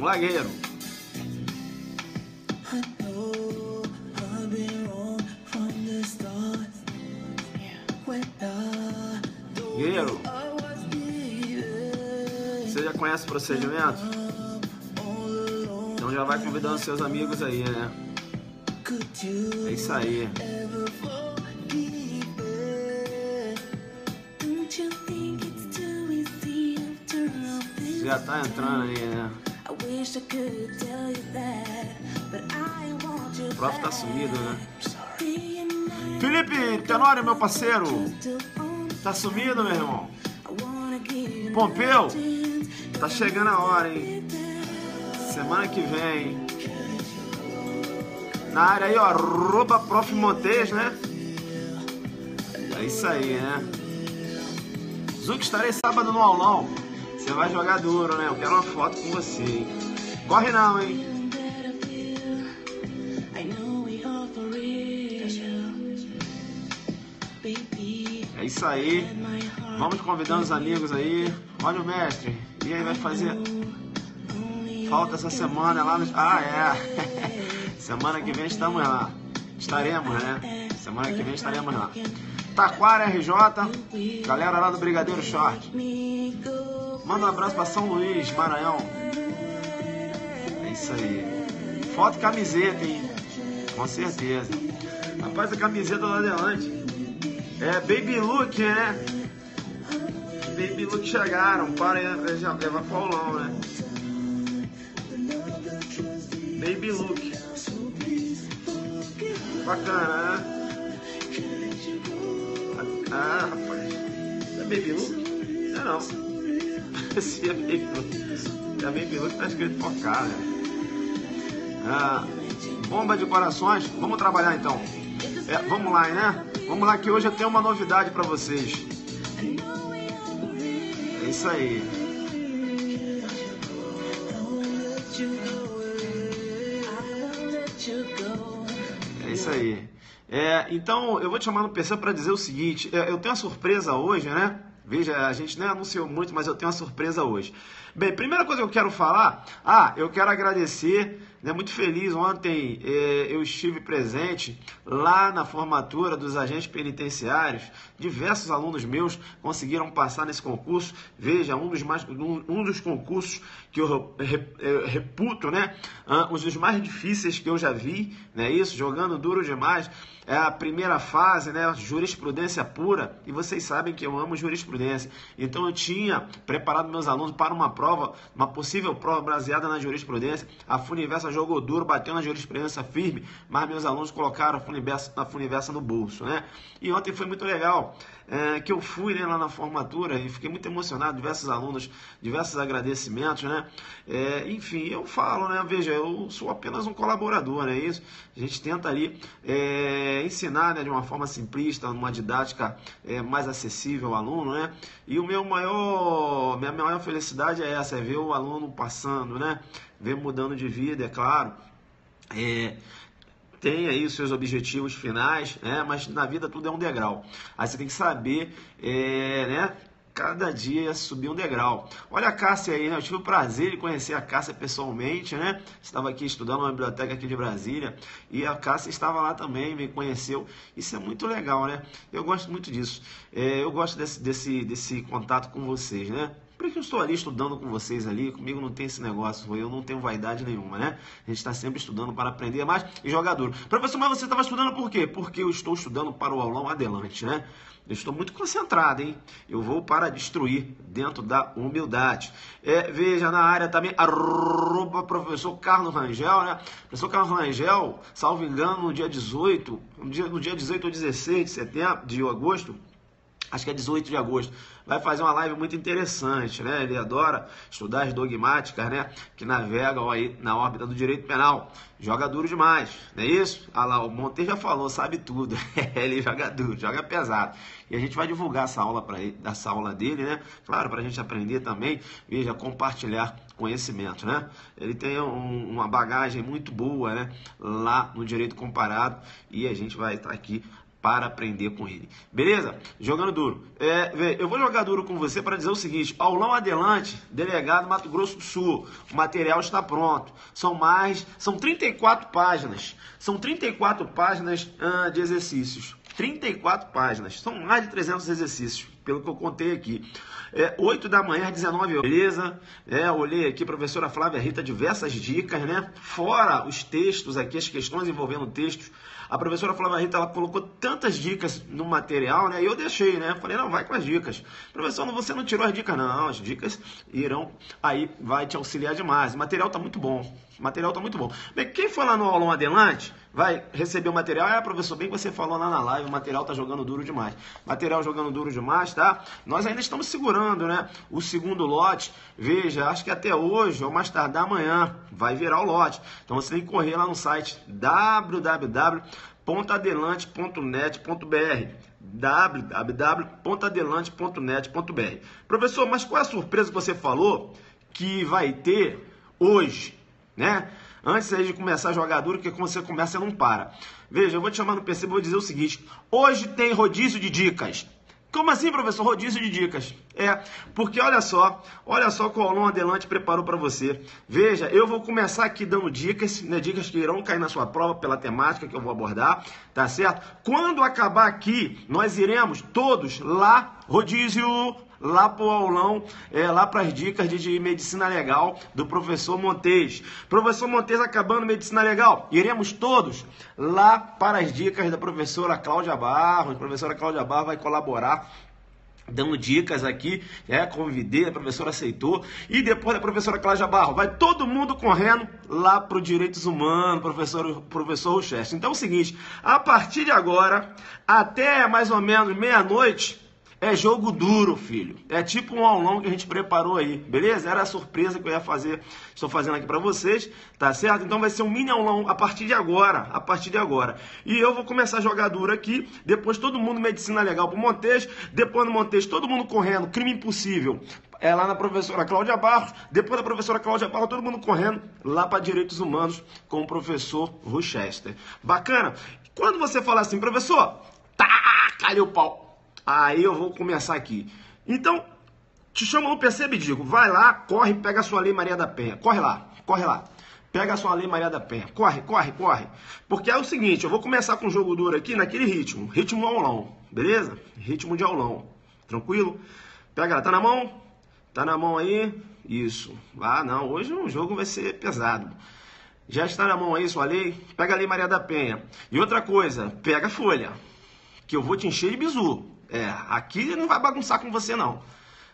Um lagueiro. Guerreiro, você já conhece o procedimento? Então já vai convidando seus amigos aí, né? É isso aí. Já tá entrando aí, né? O prof tá sumido, né? Felipe Tenório, meu parceiro. Tá sumido, meu irmão? Pompeu, tá chegando a hora, hein? Semana que vem. Na área aí, ó, @prof Montes, né? É isso aí, né? Zuc, estarei sábado no aulão. Você vai jogar duro, né? Eu quero uma foto com você, hein? Corre não, hein? É isso aí. Vamos convidando os amigos aí. Olha o mestre. E aí, vai fazer falta essa semana lá no... Ah, é. Semana que vem estamos lá. Estaremos, né? Semana que vem estaremos lá. Taquara, RJ. Galera lá do Brigadeiro Short. Manda um abraço pra São Luís, Maranhão. É isso aí. Foto e camiseta, hein? Com certeza. Rapaz, a camiseta lá adelante. É Baby Look, né? Baby Look chegaram. Para já levar Paulão, né? Baby Look. Bacana, né? Ah, rapaz. É Baby Look? Não. Se é Baby Look. É Baby Look, tá escrito por cá, né? Ah, bomba de corações. Vamos trabalhar então. Vamos lá, né? Vamos lá que hoje eu tenho uma novidade pra vocês. É isso aí. É isso aí. Então, eu vou te chamar no PC para dizer o seguinte. Eu tenho uma surpresa hoje, né? Veja, a gente nem anunciou muito, mas eu tenho uma surpresa hoje. Bem, primeira coisa que eu quero falar... eu quero agradecer, né, muito feliz. Ontem eu estive presente lá na formatura dos agentes penitenciários. Diversos alunos meus conseguiram passar nesse concurso. Veja, um dos concursos que eu reputo, né? Um dos mais difíceis que eu já vi, né? Isso, jogando duro demais. É a primeira fase, né? Jurisprudência pura. E vocês sabem que eu amo jurisprudência. Então eu tinha preparado meus alunos para uma prova, uma possível prova baseada na jurisprudência. A Funiversa jogou duro, bateu na jurisprudência firme, mas meus alunos colocaram a Funiversa no bolso, né? E ontem foi muito legal, que eu fui, né, lá na formatura e fiquei muito emocionado, diversos alunos, diversos agradecimentos, né? Enfim, eu falo, né? Veja, eu sou apenas um colaborador, é isso? A gente tenta ali ensinar, né, de uma forma simplista, numa didática mais acessível ao aluno, né? E minha maior felicidade é essa, é ver o aluno passando, né? Ver mudando de vida, é claro. Tem aí os seus objetivos finais, né? Mas na vida tudo é um degrau. Aí você tem que saber, né? Cada dia subir um degrau. Olha a Cássia aí, né? Eu tive o prazer de conhecer a Cássia pessoalmente, né? Estava aqui estudando na biblioteca aqui de Brasília e a Cássia estava lá também, me conheceu. Isso é muito legal, né? Eu gosto muito disso. Eu gosto desse contato com vocês, né? Por que eu estou ali estudando com vocês ali? Comigo não tem esse negócio, eu não tenho vaidade nenhuma, né? A gente está sempre estudando para aprender mais e jogar duro. Professor, mas você estava estudando por quê? Porque eu estou estudando para o aulão adelante, né? Eu estou muito concentrado, hein? Eu vou para destruir dentro da humildade. Veja, na área também, @professor Carlos Rangel, né? Professor Carlos Rangel, salvo engano, no dia 18 ou 16 de setembro, de agosto, acho que é 18 de agosto, vai fazer uma live muito interessante, né? Ele adora estudar as dogmáticas, né? Que navegam aí na órbita do direito penal. Joga duro demais, não é isso? Ah lá, o Monte já falou, sabe tudo. Ele joga duro, joga pesado. E a gente vai divulgar essa aula dele, né? Claro, para a gente aprender também, veja, compartilhar conhecimento, né? Ele tem uma bagagem muito boa, né? Lá no direito comparado, e a gente vai estar aqui para aprender com ele. Beleza? Jogando duro. Eu vou jogar duro com você para dizer o seguinte: aulão adelante, delegado Mato Grosso do Sul. O material está pronto. São 34 páginas. São 34 páginas de exercícios. 34 páginas. São mais de 300 exercícios, pelo que eu contei aqui. 8 da manhã às 19 horas. Beleza? Olhei aqui, professora Flávia Rita, diversas dicas, né? Fora os textos aqui, as questões envolvendo textos. A professora Flávia Rita, ela colocou tantas dicas no material, né? E eu deixei, né? Falei, não, vai com as dicas. Professor, você não tirou as dicas, não. As dicas irão aí, vai te auxiliar demais. O material tá muito bom. O material tá muito bom. Bem, quem for lá no aulão adelante, vai receber o material. Professor, bem que você falou lá na live, o material tá jogando duro demais. Material jogando duro demais, tá? Nós ainda estamos segurando, né? O segundo lote, veja, acho que até hoje, ou mais tardar amanhã, vai virar o lote. Então você tem que correr lá no site www.adelante.net.br www.adelante.net.br. Professor, mas qual é a surpresa que você falou que vai ter hoje, né? Antes de começar a jogar duro, porque quando você começa, não para. Veja, eu vou te chamar no PC e vou dizer o seguinte: hoje tem rodízio de dicas. Como assim, professor? Rodízio de dicas. Porque olha só que o aulão adelante preparou para você. Veja, eu vou começar aqui dando dicas, né, dicas que irão cair na sua prova pela temática que eu vou abordar, tá certo? Quando acabar aqui, nós iremos todos lá, rodízio, lá para o aulão, lá para as dicas de medicina legal do professor Montes. Professor Montes acabando medicina legal, iremos todos lá para as dicas da professora Cláudia Barros. A professora Cláudia Barros vai colaborar dando dicas aqui, convidei, a professora aceitou, e depois da professora Cláudia Barros, vai todo mundo correndo lá para o Direitos Humanos, professor Rochester. Então é o seguinte, a partir de agora, até mais ou menos meia-noite, é jogo duro, filho. É tipo um aulão que a gente preparou aí, beleza? Era a surpresa que eu ia fazer, estou fazendo aqui para vocês, tá certo? Então vai ser um mini aulão a partir de agora, E eu vou começar a jogar duro aqui, depois todo mundo medicina legal pro Montes, depois no Montes todo mundo correndo, crime impossível. Lá na professora Cláudia Barros, depois da professora Cláudia Barros, todo mundo correndo lá para Direitos Humanos com o professor Rochester. Bacana? Quando você falar assim, professor, taca-lhe o pau. Aí eu vou começar aqui. Então, te chamo no PC e digo, vai lá, corre, pega a sua Lei Maria da Penha. Corre lá. Pega a sua Lei Maria da Penha. Corre. Porque é o seguinte, eu vou começar com o jogo duro aqui naquele ritmo aulão, beleza? Ritmo de aulão, tranquilo? Pega lá, tá na mão? Tá na mão aí? Isso. Não, hoje o jogo vai ser pesado. Já está na mão aí sua lei? Pega a Lei Maria da Penha. E outra coisa, pega a folha, que eu vou te encher de bizu. Aqui não vai bagunçar com você não.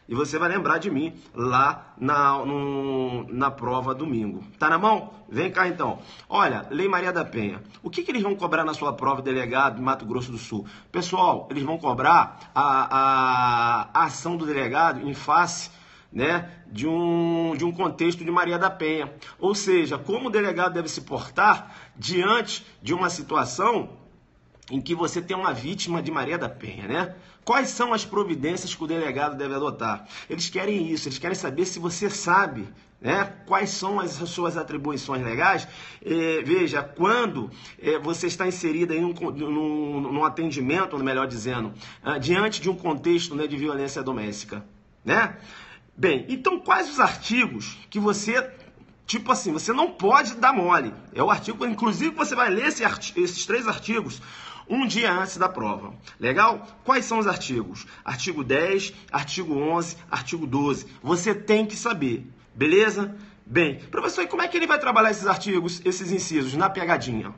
E você vai lembrar de mim lá na prova domingo. Tá na mão? Vem cá então. Olha, Lei Maria da Penha. O que eles vão cobrar na sua prova, delegado de Mato Grosso do Sul? Pessoal, eles vão cobrar a ação do delegado em face, né, de um contexto de Maria da Penha. Ou seja, como o delegado deve se portar diante de uma situação em que você tem uma vítima de Maria da Penha, né? Quais são as providências que o delegado deve adotar? Eles querem isso, eles querem saber se você sabe, né? Quais são as suas atribuições legais. Veja, quando você está inserida em num atendimento, melhor dizendo, diante de um contexto, né, de violência doméstica, né? Bem, então quais os artigos que você... Tipo assim, você não pode dar mole. É o artigo, inclusive você vai ler esses 3 artigos um dia antes da prova. Legal? Quais são os artigos? Artigo 10, artigo 11, artigo 12. Você tem que saber. Beleza? Bem, professor, e como é que ele vai trabalhar esses artigos, esses incisos? Na pegadinha.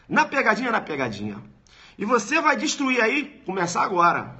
Na pegadinha. E você vai destruir aí, começar agora.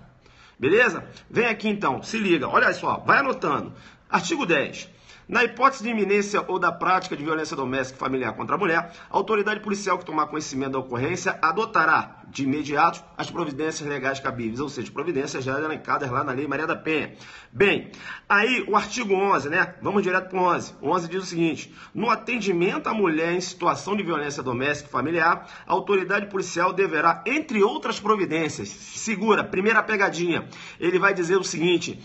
Beleza? Vem aqui então, se liga. Olha só, vai anotando. Artigo 10. Na hipótese de iminência ou da prática de violência doméstica e familiar contra a mulher, a autoridade policial que tomar conhecimento da ocorrência adotará, de imediato, as providências legais cabíveis, ou seja, providências já elencadas lá na Lei Maria da Penha. Bem, aí o artigo 11, né? Vamos direto para o 11. O 11 diz o seguinte: no atendimento à mulher em situação de violência doméstica e familiar, a autoridade policial deverá, entre outras providências, segura, primeira pegadinha, ele vai dizer o seguinte,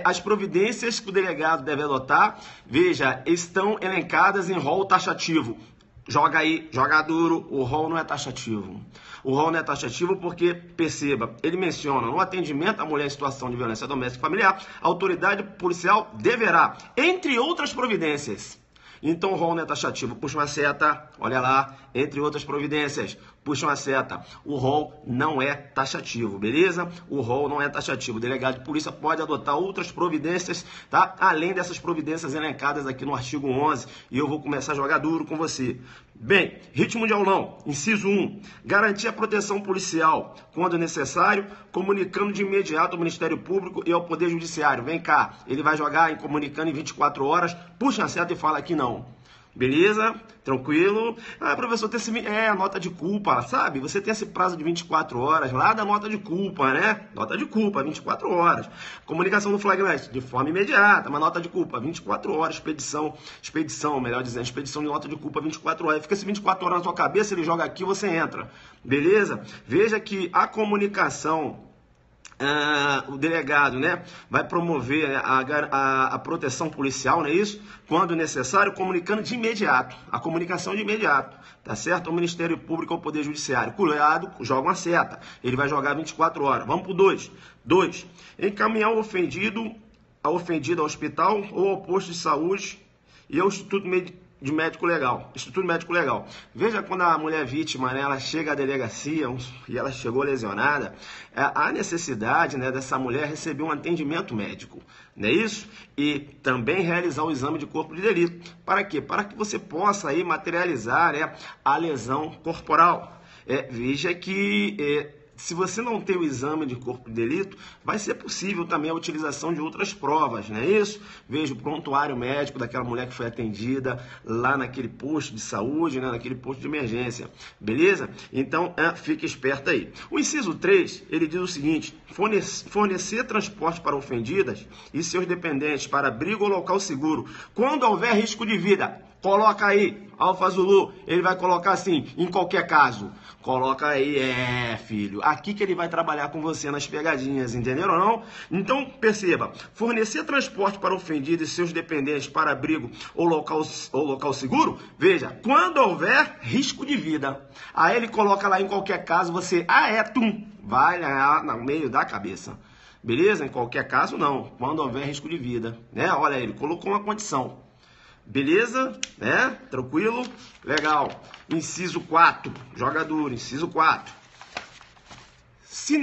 as providências que o delegado deve adotar, veja, estão elencadas em rol taxativo. Joga aí, joga duro, o rol não é taxativo. O rol não é taxativo porque, perceba, ele menciona no atendimento à mulher em situação de violência doméstica e familiar, a autoridade policial deverá, entre outras providências. Então o rol não é taxativo, puxa uma seta, olha lá, entre outras providências, puxa uma seta. O rol não é taxativo, beleza? O rol não é taxativo. O delegado de polícia pode adotar outras providências, tá? Além dessas providências elencadas aqui no artigo 11, e eu vou começar a jogar duro com você. Bem, ritmo de aulão, inciso 1, garantir a proteção policial, quando necessário, comunicando de imediato ao Ministério Público e ao Poder Judiciário. Vem cá, ele vai jogar comunicando em 24 horas, puxa a seta e fala que não. Beleza? Tranquilo? Ah, professor, tem a nota de culpa, sabe? Você tem esse prazo de 24 horas lá da nota de culpa, né? Nota de culpa, 24 horas. Comunicação do flagrante, de forma imediata, uma nota de culpa, 24 horas. Expedição, melhor dizendo, expedição de nota de culpa, 24 horas. Fica esse 24 horas na sua cabeça, ele joga aqui, você entra. Beleza? Veja que a comunicação... o delegado, né, vai promover a proteção policial, não é isso? Quando necessário, comunicando de imediato. A comunicação de imediato, tá certo? Ao Ministério Público, ao Poder Judiciário. Cuidado, joga uma seta. Ele vai jogar 24 horas. Vamos pro 2. 2. Encaminhar o ofendido, a ofendida ao hospital ou ao posto de saúde e ao Instituto Médico Legal. Veja quando a mulher vítima, né, ela chega à delegacia e ela chegou lesionada, há necessidade, né, dessa mulher receber um atendimento médico, não é isso? E também realizar o exame de corpo de delito. Para quê? Para que você possa aí materializar, né, a lesão corporal. Veja que... se você não tem o exame de corpo de delito, vai ser possível também a utilização de outras provas, não é isso? Veja o prontuário médico daquela mulher que foi atendida lá naquele posto de saúde, né, naquele posto de emergência, beleza? Então, fique esperto aí. O inciso 3, ele diz o seguinte: fornecer transporte para ofendidas e seus dependentes para abrigo ou local seguro, quando houver risco de vida. Coloca aí, Alfa Zulu, ele vai colocar assim, em qualquer caso. Coloca aí, filho. Aqui que ele vai trabalhar com você nas pegadinhas, entenderam ou não? Então, perceba, fornecer transporte para ofendido e seus dependentes para abrigo ou local seguro, veja, quando houver risco de vida. Aí ele coloca lá em qualquer caso, você, vai lá no meio da cabeça. Beleza? Em qualquer caso, não. Quando houver risco de vida, né? Olha, ele colocou uma condição. Beleza? Né? Tranquilo? Legal. Inciso 4. Joga duro. Inciso 4. Se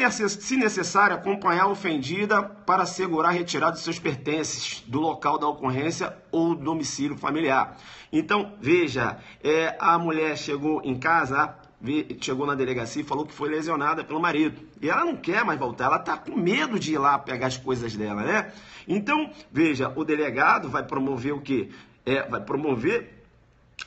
necessário, acompanhar a ofendida para assegurar a retirada de seus pertences do local da ocorrência ou do domicílio familiar. Então, veja, a mulher chegou em casa, chegou na delegacia e falou que foi lesionada pelo marido. E ela não quer mais voltar, ela está com medo de ir lá pegar as coisas dela, né? Então, veja, o delegado vai promover o quê? Vai promover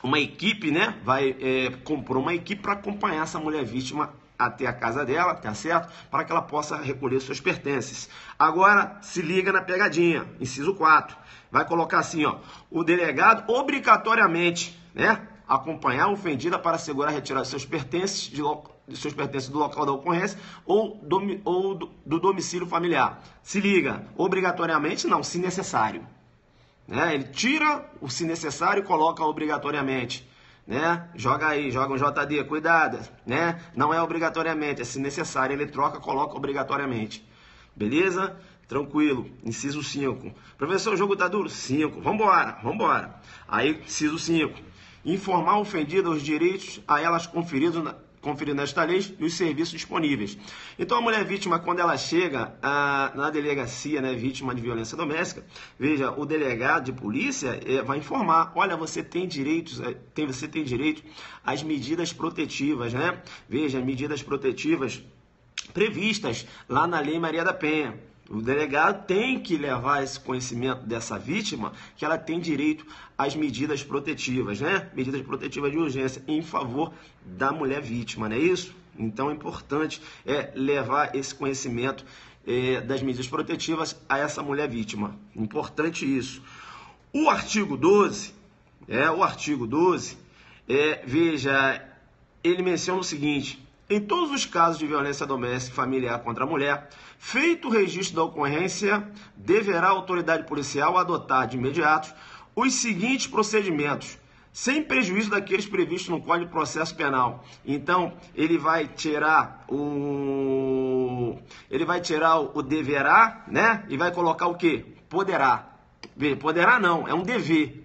uma equipe, né? Vai compor uma equipe para acompanhar essa mulher vítima até a casa dela, tá certo? Para que ela possa recolher seus pertences. Agora, se liga na pegadinha, inciso 4. Vai colocar assim, ó, o delegado obrigatoriamente, né? Acompanhar a ofendida para assegurar a retirada de seus pertences, do local da ocorrência ou do domicílio familiar. Se liga, obrigatoriamente não, se necessário. Né? Ele tira o se necessário e coloca obrigatoriamente. Né? Joga aí, joga um JD, cuidado. Né? Não é obrigatoriamente, é se necessário. Ele troca, coloca obrigatoriamente. Beleza? Tranquilo. Inciso 5. Professor, o jogo tá duro? 5. Vambora. Aí, inciso 5. Informar a ofendida os direitos a elas conferidos nesta lei e os serviços disponíveis. Então, a mulher vítima, quando ela chega na delegacia, né, vítima de violência doméstica, veja, o delegado de polícia vai informar, olha, você tem direito às medidas protetivas, né? Veja, medidas protetivas previstas lá na Lei Maria da Penha. O delegado tem que levar esse conhecimento dessa vítima que ela tem direito às medidas protetivas, né? Medidas protetivas de urgência em favor da mulher vítima, não é isso? Então é importante levar esse conhecimento das medidas protetivas a essa mulher vítima. Importante isso. O artigo 12, veja, ele menciona o seguinte: em todos os casos de violência doméstica e familiar contra a mulher, feito o registro da ocorrência, deverá a autoridade policial adotar de imediato os seguintes procedimentos: sem prejuízo daqueles previstos no Código de Processo Penal. Então, ele vai tirar o deverá, né? E vai colocar o quê? Poderá. Poderá não, é um dever.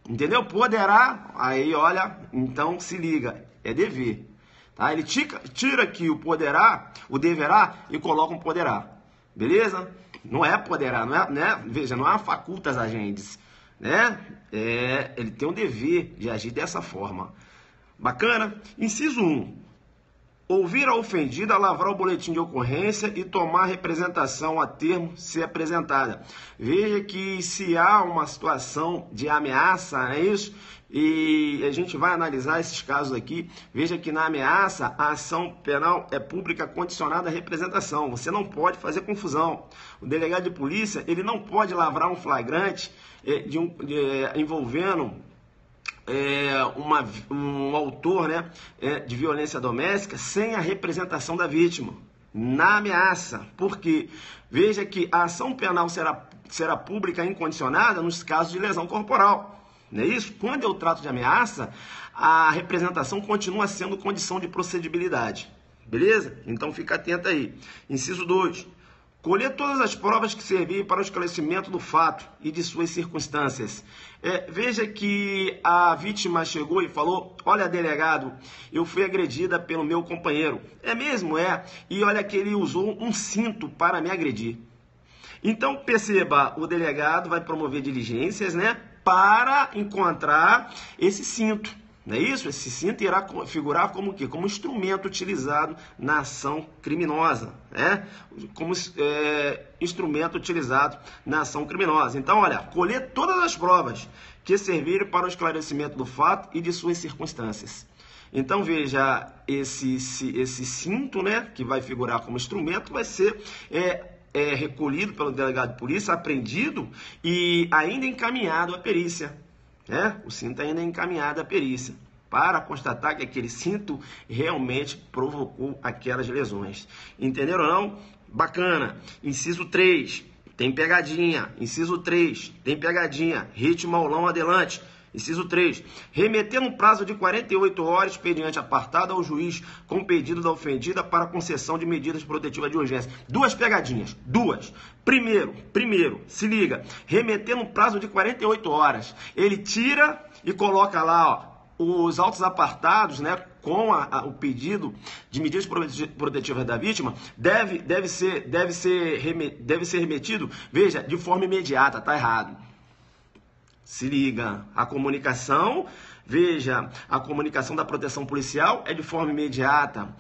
Entendeu? Poderá, aí olha, então se liga, é dever. Tá? Ele tira aqui o poderá, o deverá e coloca um poderá. Beleza? Não é poderá, não é, né? Veja, não é facultas agentes, né? Ele tem o dever de agir dessa forma. Bacana? Inciso 1. Ouvir a ofendida, lavrar o boletim de ocorrência e tomar representação a termo se apresentada. Veja que se há uma situação de ameaça, não é isso? E a gente vai analisar esses casos aqui. Veja que na ameaça, a ação penal é pública condicionada à representação. Você não pode fazer confusão. O delegado de polícia, ele não pode lavrar um flagrante envolvendo um autor, né, de violência doméstica sem a representação da vítima na ameaça. Porque veja que a ação penal será pública incondicionada nos casos de lesão corporal. Não é isso? Quando eu trato de ameaça, a representação continua sendo condição de procedibilidade. Beleza? Então fica atento aí. Inciso 2. Colher todas as provas que servirem para o esclarecimento do fato e de suas circunstâncias. Veja que a vítima chegou e falou: olha, delegado, eu fui agredida pelo meu companheiro. É mesmo? É. E olha que ele usou um cinto para me agredir. Então, perceba, o delegado vai promover diligências, né, para encontrar esse cinto. Não é isso? Esse cinto irá figurar como o quê? Como instrumento utilizado na ação criminosa, né? Como instrumento utilizado na ação criminosa. Então, olha, colher todas as provas que servirem para o esclarecimento do fato e de suas circunstâncias. Então, veja, esse cinto, né, que vai figurar como instrumento, vai ser recolhido pelo delegado de polícia, apreendido e ainda encaminhado à perícia. O cinto ainda é encaminhado à perícia para constatar que aquele cinto realmente provocou aquelas lesões. Entenderam ou não? Bacana. Inciso 3, tem pegadinha. Inciso 3, tem pegadinha. Ritmo aulão adelante. Inciso 3. Remeter no prazo de 48 horas expediente apartado ao juiz com pedido da ofendida para concessão de medidas protetivas de urgência. Duas pegadinhas. Duas. Primeiro, se liga. Remeter no prazo de 48 horas. Ele tira e coloca lá, os autos apartados, né, com o pedido de medidas protetivas da vítima, deve ser remetido, veja, de forma imediata. Tá errado. Se liga, a comunicação, veja, a comunicação da proteção policial é de forma imediata.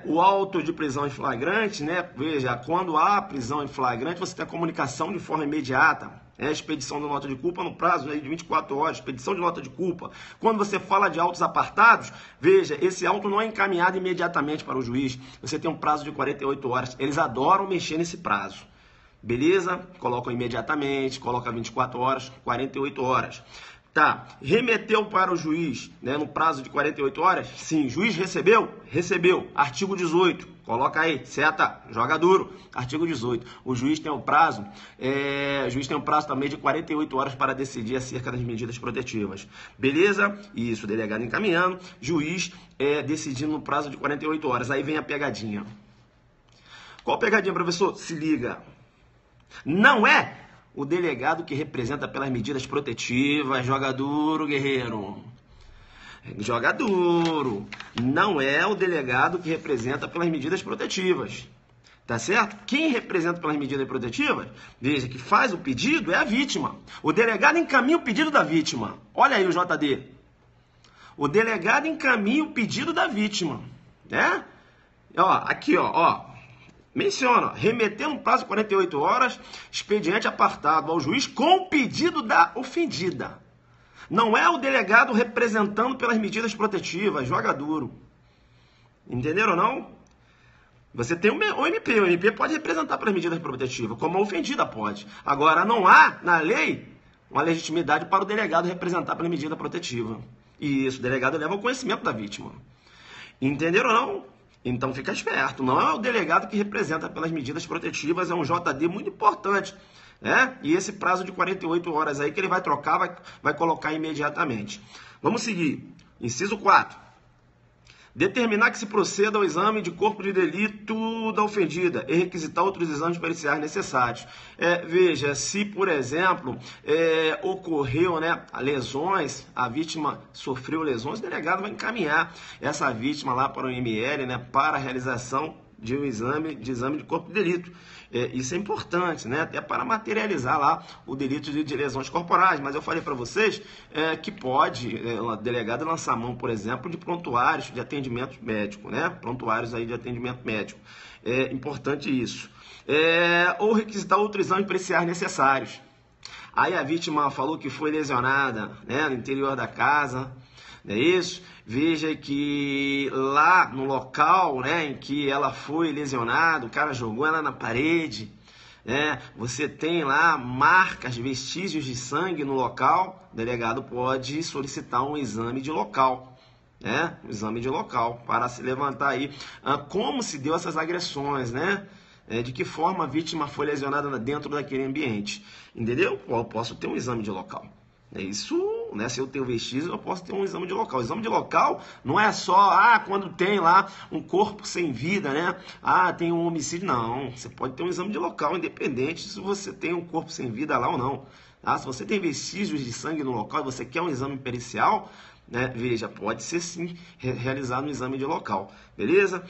O auto de prisão em flagrante, né? Veja, quando há prisão em flagrante, você tem a comunicação de forma imediata. Expedição da nota de culpa no prazo, né, de 24 horas, expedição de nota de culpa. Quando você fala de autos apartados, veja, esse auto não é encaminhado imediatamente para o juiz. Você tem um prazo de 48 horas. Eles adoram mexer nesse prazo. Beleza? Colocam imediatamente, coloca 24 horas, 48 horas. Tá, remeteu para o juiz, né, no prazo de 48 horas? Sim, juiz recebeu? Recebeu. Artigo 18, coloca aí, seta, joga duro. Artigo 18, o juiz tem o prazo, também de 48 horas para decidir acerca das medidas protetivas. Beleza? Isso, delegado encaminhando, juiz decidindo no prazo de 48 horas. Aí vem a pegadinha. Qual pegadinha, professor? Se liga. Não é o delegado que representa pelas medidas protetivas. Joga duro, guerreiro. Joga duro. Não é o delegado que representa pelas medidas protetivas. Tá certo? Quem representa pelas medidas protetivas, veja, que faz o pedido é a vítima. O delegado encaminha o pedido da vítima. Olha aí o JD. O delegado encaminha o pedido da vítima. Né? Aqui, ó. Menciona, remeter no prazo de 48 horas, expediente apartado ao juiz com o pedido da ofendida. Não é o delegado representando pelas medidas protetivas, joga duro. Entenderam ou não? Você tem o MP pode representar pelas medidas protetivas, como a ofendida pode. Agora, não há, na lei, uma legitimidade para o delegado representar pela medida protetiva. E isso, o delegado leva ao conhecimento da vítima. Entenderam ou não? Então fica esperto, não é o delegado que representa pelas medidas protetivas, é um JD muito importante. né? E esse prazo de 48 horas aí que ele vai trocar, vai colocar imediatamente. Vamos seguir. Inciso 4. Determinar que se proceda ao exame de corpo de delito da ofendida e requisitar outros exames periciais necessários. Veja, se, por exemplo, ocorreu, né, lesões, a vítima sofreu lesões, o delegado vai encaminhar essa vítima lá para o ML, né, para a realização de um exame de corpo de delito. Isso é importante, né? Até para materializar lá o delito de lesões corporais. Mas eu falei para vocês que pode o delegado lançar mão, por exemplo, de prontuários de atendimento médico, né? Prontuários aí de atendimento médico. É importante isso. Ou requisitar outros exames periciais necessários. Aí a vítima falou que foi lesionada, né, no interior da casa. Não é isso? Veja que lá no local, né, em que ela foi lesionada, o cara jogou ela na parede, né? Você tem lá marcas, vestígios de sangue no local, o delegado pode solicitar um exame de local, né? Um exame de local para se levantar aí como se deu essas agressões, né? De que forma a vítima foi lesionada dentro daquele ambiente, entendeu? Eu posso ter um exame de local. Isso, né? Se eu tenho vestígios, eu posso ter um exame de local. O exame de local não é só quando tem lá um corpo sem vida, né? Tem um homicídio. Não, você pode ter um exame de local, independente se você tem um corpo sem vida lá ou não. Se você tem vestígios de sangue no local e você quer um exame pericial, né? Veja, pode ser sim realizado um exame de local, beleza?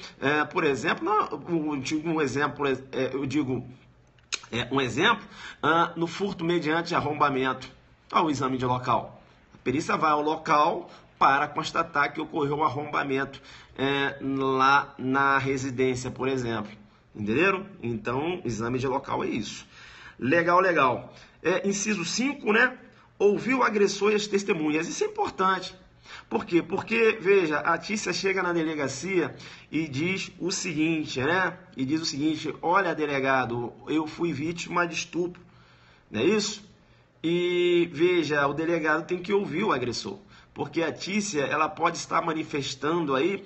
Por exemplo, um exemplo no furto mediante arrombamento. O exame de local. A perícia vai ao local para constatar que ocorreu o arrombamento lá na residência, por exemplo. Entenderam? Então, exame de local é isso. Legal. Inciso 5, né? Ouvir o agressor e as testemunhas. Isso é importante. Por quê? Porque, veja, a Tícia chega na delegacia e diz o seguinte, né? Olha, delegado, eu fui vítima de estupro. Não é isso? E veja, o delegado tem que ouvir o agressor, porque a Tícia, ela pode estar manifestando aí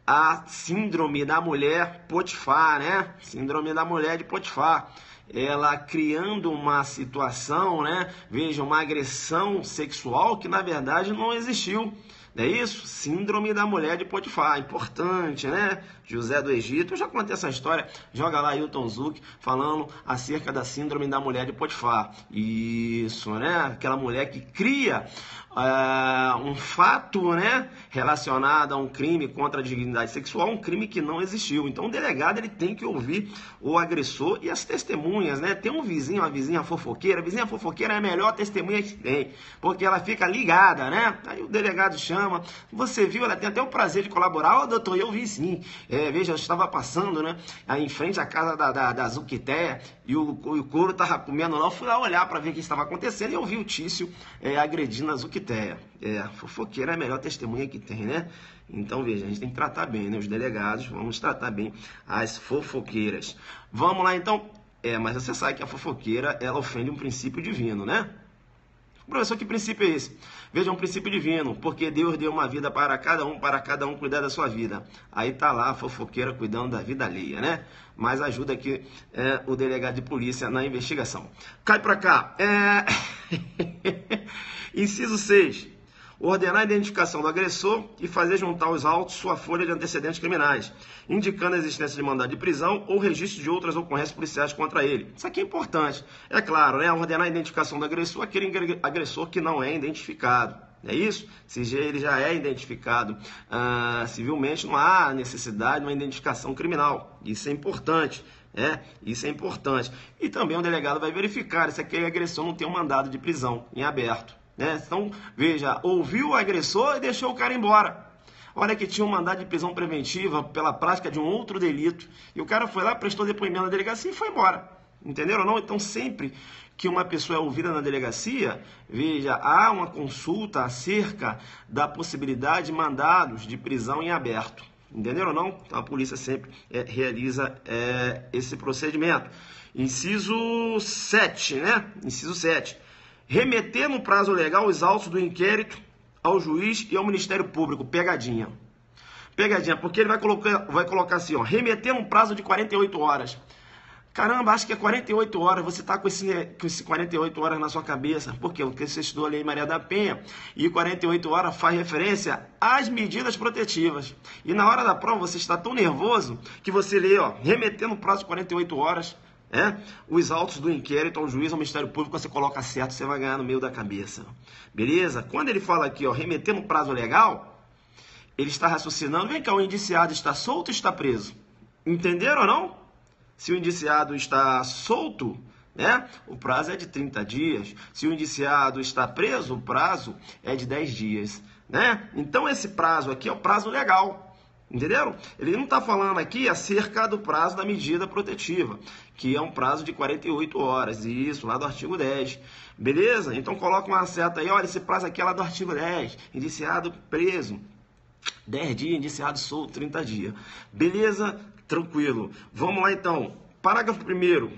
a síndrome da mulher Potifar, né? Síndrome da mulher de Potifar. Ela criando uma situação, né? Veja, uma agressão sexual que na verdade não existiu. Não é isso? Síndrome da mulher de Potifar. Importante, né? José do Egito. Eu já contei essa história. Joga lá Hilton Zuck falando acerca da síndrome da mulher de Potifar. Isso, né? Aquela mulher que cria um fato, né, relacionado a um crime contra a dignidade sexual, um crime que não existiu. Então o delegado ele tem que ouvir o agressor e as testemunhas, né? Tem um vizinho, uma vizinha fofoqueira. A vizinha fofoqueira é a melhor testemunha que tem, porque ela fica ligada, né? Aí o delegado chama, você viu, ela tem até o prazer de colaborar. Doutor, eu vi sim. Veja, eu estava passando, né, aí em frente à casa da Zuquiteia e o couro estava comendo lá. Eu fui lá olhar para ver o que estava acontecendo e eu vi o Tício agredindo a Zuquiteia. Fofoqueira é a melhor testemunha que tem, né? Então, veja, a gente tem que tratar bem, né? Os delegados, vamos tratar bem as fofoqueiras. Vamos lá, então. Mas você sabe que a fofoqueira, ela ofende um princípio divino, né? Professor, que princípio é esse? Veja, é um princípio divino, porque Deus deu uma vida para cada um cuidar da sua vida. Aí tá lá a fofoqueira cuidando da vida alheia, né? Mas ajuda aqui o delegado de polícia na investigação. Cai pra cá. Inciso 6. Ordenar a identificação do agressor e fazer juntar aos autos sua folha de antecedentes criminais, indicando a existência de mandado de prisão ou registro de outras ocorrências policiais contra ele. Isso aqui é importante. É claro, né? Ordenar a identificação do agressor, aquele agressor que não é identificado. É isso? Se ele já é identificado civilmente, não há necessidade de uma identificação criminal. Isso é importante. Isso é importante. E também o delegado vai verificar se aquele agressor não tem um mandado de prisão em aberto. Então, veja, ouviu o agressor e deixou o cara embora. Olha que tinha um mandado de prisão preventiva pela prática de um outro delito. E o cara foi lá, prestou depoimento na delegacia e foi embora. Entenderam ou não? Então, sempre que uma pessoa é ouvida na delegacia, veja, há uma consulta acerca da possibilidade de mandados de prisão em aberto. Entenderam ou não? Então, a polícia sempre realiza esse procedimento. Inciso 7, né? Inciso 7. Remeter no prazo legal os autos do inquérito ao juiz e ao Ministério Público. Pegadinha. Pegadinha, porque ele vai colocar assim, remeter no prazo de 48 horas. Caramba, acho que é 48 horas, você está com esse 48 horas na sua cabeça. Por quê? Porque você estudou a Lei Maria da Penha e 48 horas faz referência às medidas protetivas. E na hora da prova você está tão nervoso que você lê, ó, remetendo o prazo de 48 horas, os autos do inquérito ao juiz, ao Ministério Público, você coloca certo, você vai ganhar no meio da cabeça. Beleza? Quando ele fala aqui, ó, remetendo o prazo legal, ele está raciocinando, vem cá, o indiciado está solto ou está preso? Entenderam ou não? Se o indiciado está solto, o prazo é de 30 dias. Se o indiciado está preso, o prazo é de 10 dias. Então, esse prazo aqui é o prazo legal. Entenderam? Ele não está falando aqui acerca do prazo da medida protetiva, que é um prazo de 48 horas. Isso, lá do artigo 10. Beleza? Então, coloca uma seta aí. Olha, esse prazo aqui é lá do artigo 10. Indiciado preso, 10 dias. Indiciado solto, 30 dias. Beleza? Tranquilo. Vamos lá então. Parágrafo 1º.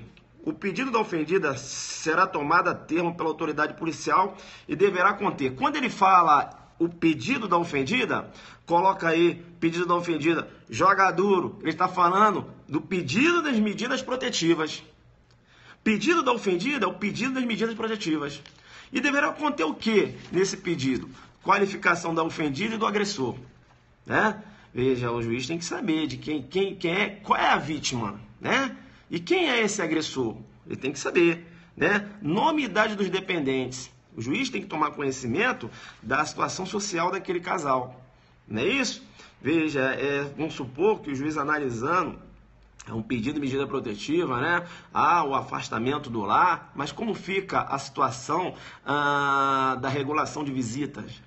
O pedido da ofendida será tomado a termo pela autoridade policial e deverá conter. Quando ele fala o pedido da ofendida, coloca aí, pedido da ofendida, joga duro. Ele está falando do pedido das medidas protetivas. Pedido da ofendida é o pedido das medidas protetivas. E deverá conter o que nesse pedido? Qualificação da ofendida e do agressor. Veja, o juiz tem que saber de quem é, qual é a vítima, E quem é esse agressor? Ele tem que saber, Nome e idade dos dependentes. O juiz tem que tomar conhecimento da situação social daquele casal. Não é isso? Veja, vamos supor que o juiz analisando um pedido de medida protetiva, o afastamento do lar, mas como fica a situação da regulação de visitas,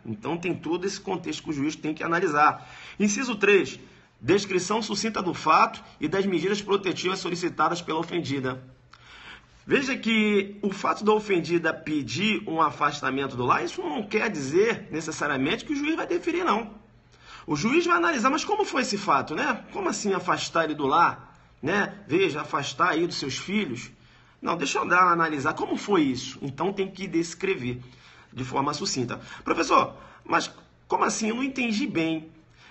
Então tem todo esse contexto que o juiz tem que analisar. Inciso 3, descrição sucinta do fato e das medidas protetivas solicitadas pela ofendida. Veja que o fato da ofendida pedir um afastamento do lar, isso não quer dizer necessariamente que o juiz vai deferir, não. O juiz vai analisar, mas como foi esse fato, Como assim afastar ele do lar, Veja, afastar aí dos seus filhos. Não, deixa eu analisar como foi isso. Então tem que descrever de forma sucinta. Professor, mas como assim? Eu não entendi bem.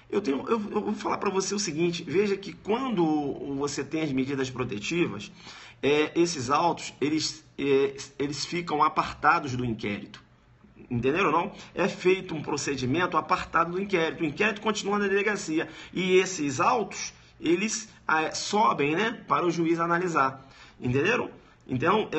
Eu vou falar para você o seguinte, veja que quando você tem as medidas protetivas, esses autos, eles ficam apartados do inquérito. Entenderam ou não? É feito um procedimento apartado do inquérito. O inquérito continua na delegacia. E esses autos, eles sobem para o juiz analisar. Entenderam? Então,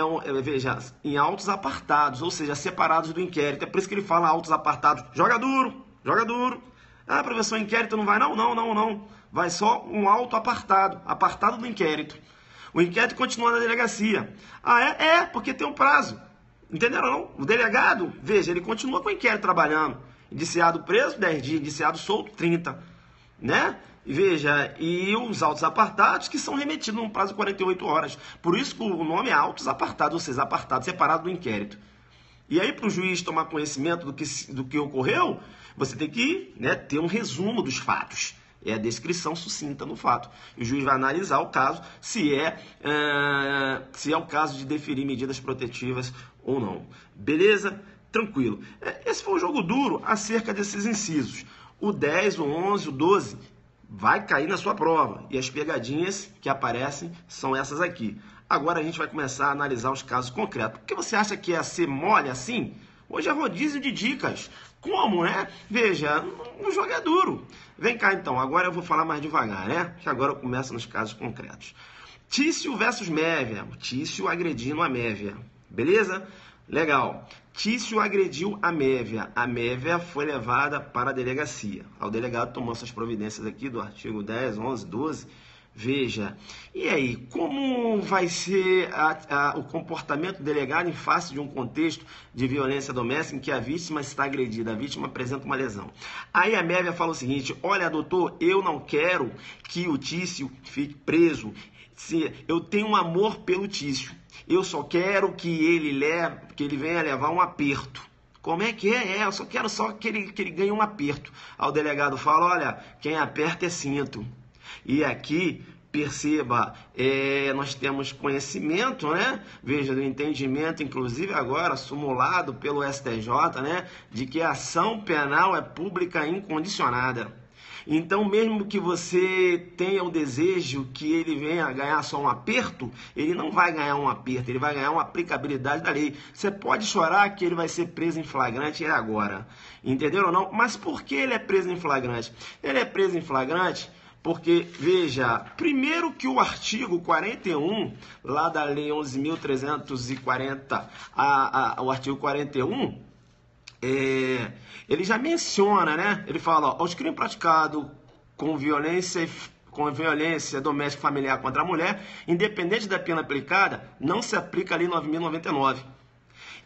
veja, em autos apartados, ou seja, separados do inquérito. É por isso que ele fala autos apartados. Joga duro, joga duro. Ah, professor, inquérito não vai? Não. Vai só um auto apartado do inquérito. O inquérito continua na delegacia. Ah, porque tem um prazo. Entenderam não? O delegado, veja, ele continua com o inquérito trabalhando. Indiciado preso, 10 dias. Indiciado solto, 30. Veja, e os autos apartados que são remetidos num prazo de 48 horas. Por isso que o nome é autos apartados, ou seja, apartado, separado do inquérito. E aí, para o juiz tomar conhecimento do que ocorreu, você tem que ter um resumo dos fatos. É a descrição sucinta no fato. E o juiz vai analisar o caso, se é o caso de deferir medidas protetivas ou não. Beleza? Tranquilo. Esse foi um jogo duro acerca desses incisos. O 10, o 11, o 12 vai cair na sua prova. E as pegadinhas que aparecem são essas aqui. Agora a gente vai começar a analisar os casos concretos. Por que você acha que ia ser mole assim? Hoje é rodízio de dicas. Como, Veja, o jogo é duro. Vem cá então, agora eu vou falar mais devagar, Que agora eu começo nos casos concretos. Tício versus Mévia. Tício agredindo a Mévia. Beleza? Legal. Tício agrediu a Mévia. A Mévia foi levada para a delegacia. O delegado tomou essas providências aqui do artigo 10, 11, 12. Veja, e aí, como vai ser o comportamento do delegado em face de um contexto de violência doméstica em que a vítima está agredida, a vítima apresenta uma lesão? Aí a Mévia fala o seguinte, olha, doutor, eu não quero que o Tício fique preso, eu tenho um amor pelo Tício, eu só quero que ele venha levar um aperto. Como é que é? Eu só quero que ele ganhe um aperto. Aí o delegado fala, olha, quem aperta é cinto. E aqui, perceba, nós temos conhecimento, Veja, do entendimento, inclusive agora, sumulado pelo STJ, de que a ação penal é pública incondicionada. Então, mesmo que você tenha o desejo que ele venha ganhar só um aperto, ele não vai ganhar um aperto, ele vai ganhar uma aplicabilidade da lei. Você pode chorar que ele vai ser preso em flagrante agora, entenderam ou não? Mas por que ele é preso em flagrante? Ele é preso em flagrante porque, veja, primeiro que o artigo 41, lá da Lei 11.340, o artigo 41, ele já menciona, né? Ele fala, ó, aos crimes praticados com violência doméstica e familiar contra a mulher, independente da pena aplicada, não se aplica a Lei 9.099.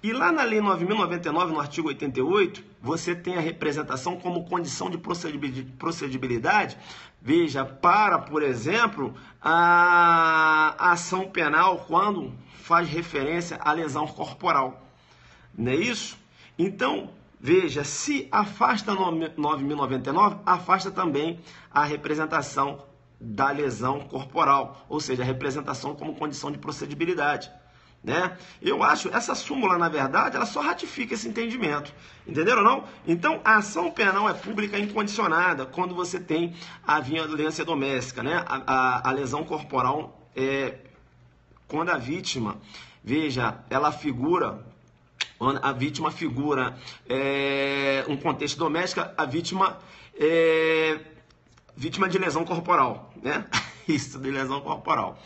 E lá na Lei 9.099, no artigo 88, você tem a representação como condição de procedibilidade, veja, para, por exemplo, a ação penal quando faz referência à lesão corporal. Não é isso? Então, veja, se afasta 9.099, afasta também a representação da lesão corporal, ou seja, a representação como condição de procedibilidade. Né? Eu acho, essa súmula, na verdade, ela só ratifica esse entendimento. Entenderam ou não? Então, a ação penal é pública incondicionada quando você tem a violência doméstica, né? A lesão corporal quando a vítima, veja, ela figura, a vítima figura um contexto doméstico, a vítima vítima de lesão corporal, né? Isso, de lesão corporal.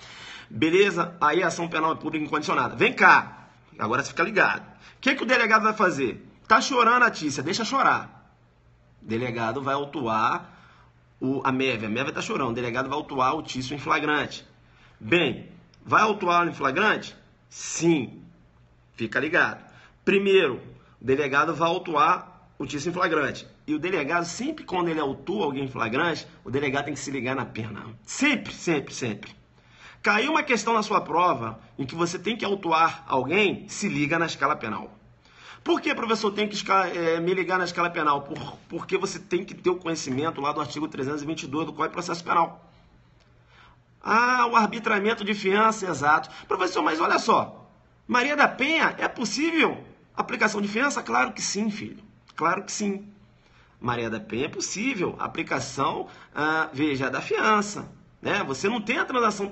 Beleza? Aí a ação penal é pública incondicionada. Vem cá, agora você fica ligado. O que o delegado vai fazer? Tá chorando a Tícia, deixa chorar. O delegado vai autuar a Mévia tá chorando, o delegado vai autuar o Tício em flagrante. Bem, vai autuar em flagrante? Sim, fica ligado. Primeiro, o delegado vai autuar o Tício em flagrante. E o delegado, sempre quando ele autua alguém em flagrante, o delegado tem que se ligar na pena. Sempre, sempre, sempre. Caiu uma questão na sua prova em que você tem que autuar alguém, se liga na escala penal. Por que, professor, tem que me ligar na escala penal? Porque você tem que ter o conhecimento lá do artigo 322 do Código de Processo Penal. Ah, o arbitramento de fiança, exato. Professor, mas olha só, Maria da Penha, é possível aplicação de fiança? Claro que sim, filho. Claro que sim. Maria da Penha é possível aplicação, veja, da fiança. Né? Você não tem a transação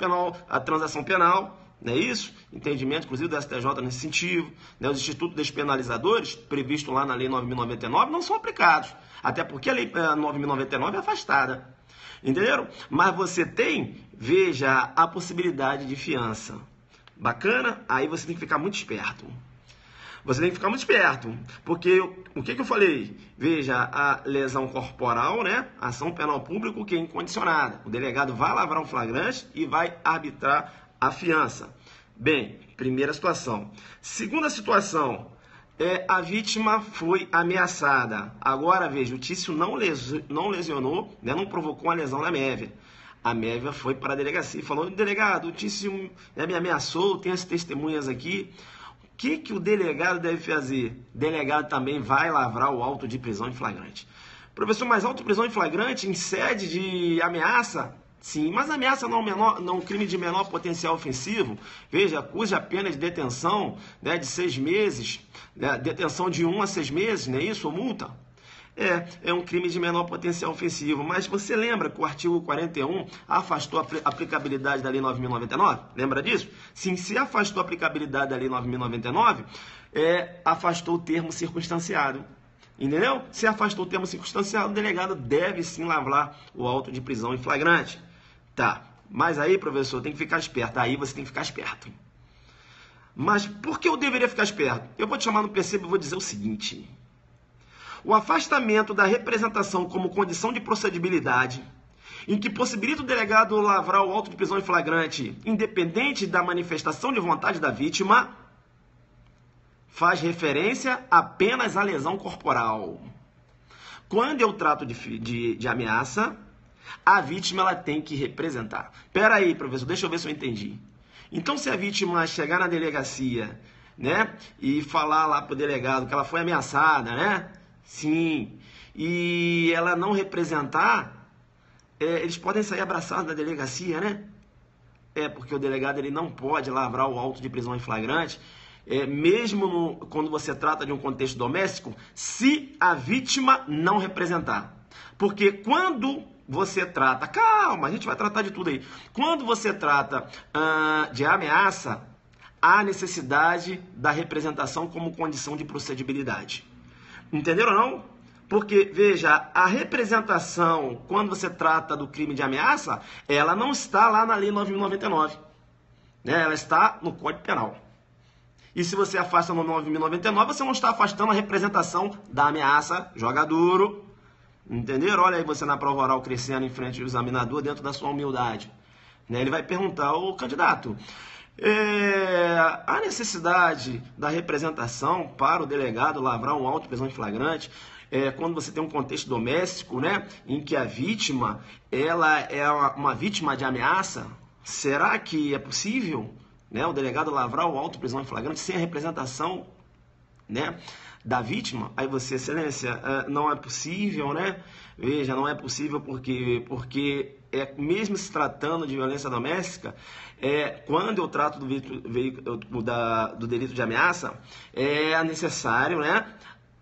penal, não é isso? Entendimento, inclusive, do STJ nesse sentido. Né? Os institutos despenalizadores, previstos lá na Lei 9.099, não são aplicados. Até porque a Lei 9.099 é afastada. Entenderam? Mas você tem, veja, a possibilidade de fiança. Bacana? Aí você tem que ficar muito esperto. Você tem que ficar muito esperto, porque o que eu falei? Veja, a lesão corporal, né? Ação penal pública que é incondicionada. O delegado vai lavrar um flagrante e vai arbitrar a fiança. Bem, primeira situação. Segunda situação, a vítima foi ameaçada. Agora, veja, o Tício não lesionou, né? Não provocou uma lesão na Mévia. A Mévia foi para a delegacia e falou, delegado, o Tício me ameaçou, tem as testemunhas aqui. O que o delegado deve fazer? O delegado também vai lavrar o auto de prisão em flagrante. Professor, mas auto de prisão em flagrante em sede de ameaça? Sim, mas ameaça não crime de menor potencial ofensivo, veja, cuja pena de detenção, né, de 6 meses, né, detenção de 1 a 6 meses, não é isso, ou multa? É um crime de menor potencial ofensivo. Mas você lembra que o artigo 41 afastou a aplicabilidade da Lei 9.099? Lembra disso? Sim, se afastou a aplicabilidade da Lei 9.099, afastou o termo circunstanciado. Entendeu? Se afastou o termo circunstanciado, o delegado deve sim lavrar o auto de prisão em flagrante. Tá, mas aí, professor, tem que ficar esperto. Aí você tem que ficar esperto. Mas por que eu deveria ficar esperto? Eu vou te chamar no PC e vou dizer o seguinte... O afastamento da representação como condição de procedibilidade, em que possibilita o delegado lavrar o auto de prisão em flagrante, independente da manifestação de vontade da vítima, faz referência apenas à lesão corporal. Quando eu trato de ameaça, a vítima ela tem que representar. Espera aí, professor, deixa eu ver se eu entendi. Então, se a vítima chegar na delegacia, né, e falar lá para o delegado que ela foi ameaçada, né? Sim, e ela não representar, eles podem sair abraçados da delegacia, né? Porque o delegado ele não pode lavrar o auto de prisão em flagrante, mesmo quando você trata de um contexto doméstico, se a vítima não representar. Porque quando você trata, calma, a gente vai tratar de tudo aí. Quando você trata de ameaça, há necessidade da representação como condição de procedibilidade. Entenderam ou não? Porque, veja, a representação, quando você trata do crime de ameaça, ela não está lá na Lei 9.099. Né? Ela está no Código Penal. E se você afasta no 9.099, você não está afastando a representação da ameaça, joga duro. Entenderam? Olha aí você na prova oral crescendo em frente ao examinador dentro da sua humildade. Né? Ele vai perguntar, ô candidato, a necessidade da representação para o delegado lavrar um auto de prisão em flagrante, quando você tem um contexto doméstico, né, em que a vítima ela é uma vítima de ameaça, será que é possível, né, o delegado lavrar o auto de prisão em flagrante sem a representação, né, da vítima? Aí você, excelência, não é possível, né? Veja, não é possível porque mesmo se tratando de violência doméstica, quando eu trato do delito de ameaça, é necessário, né,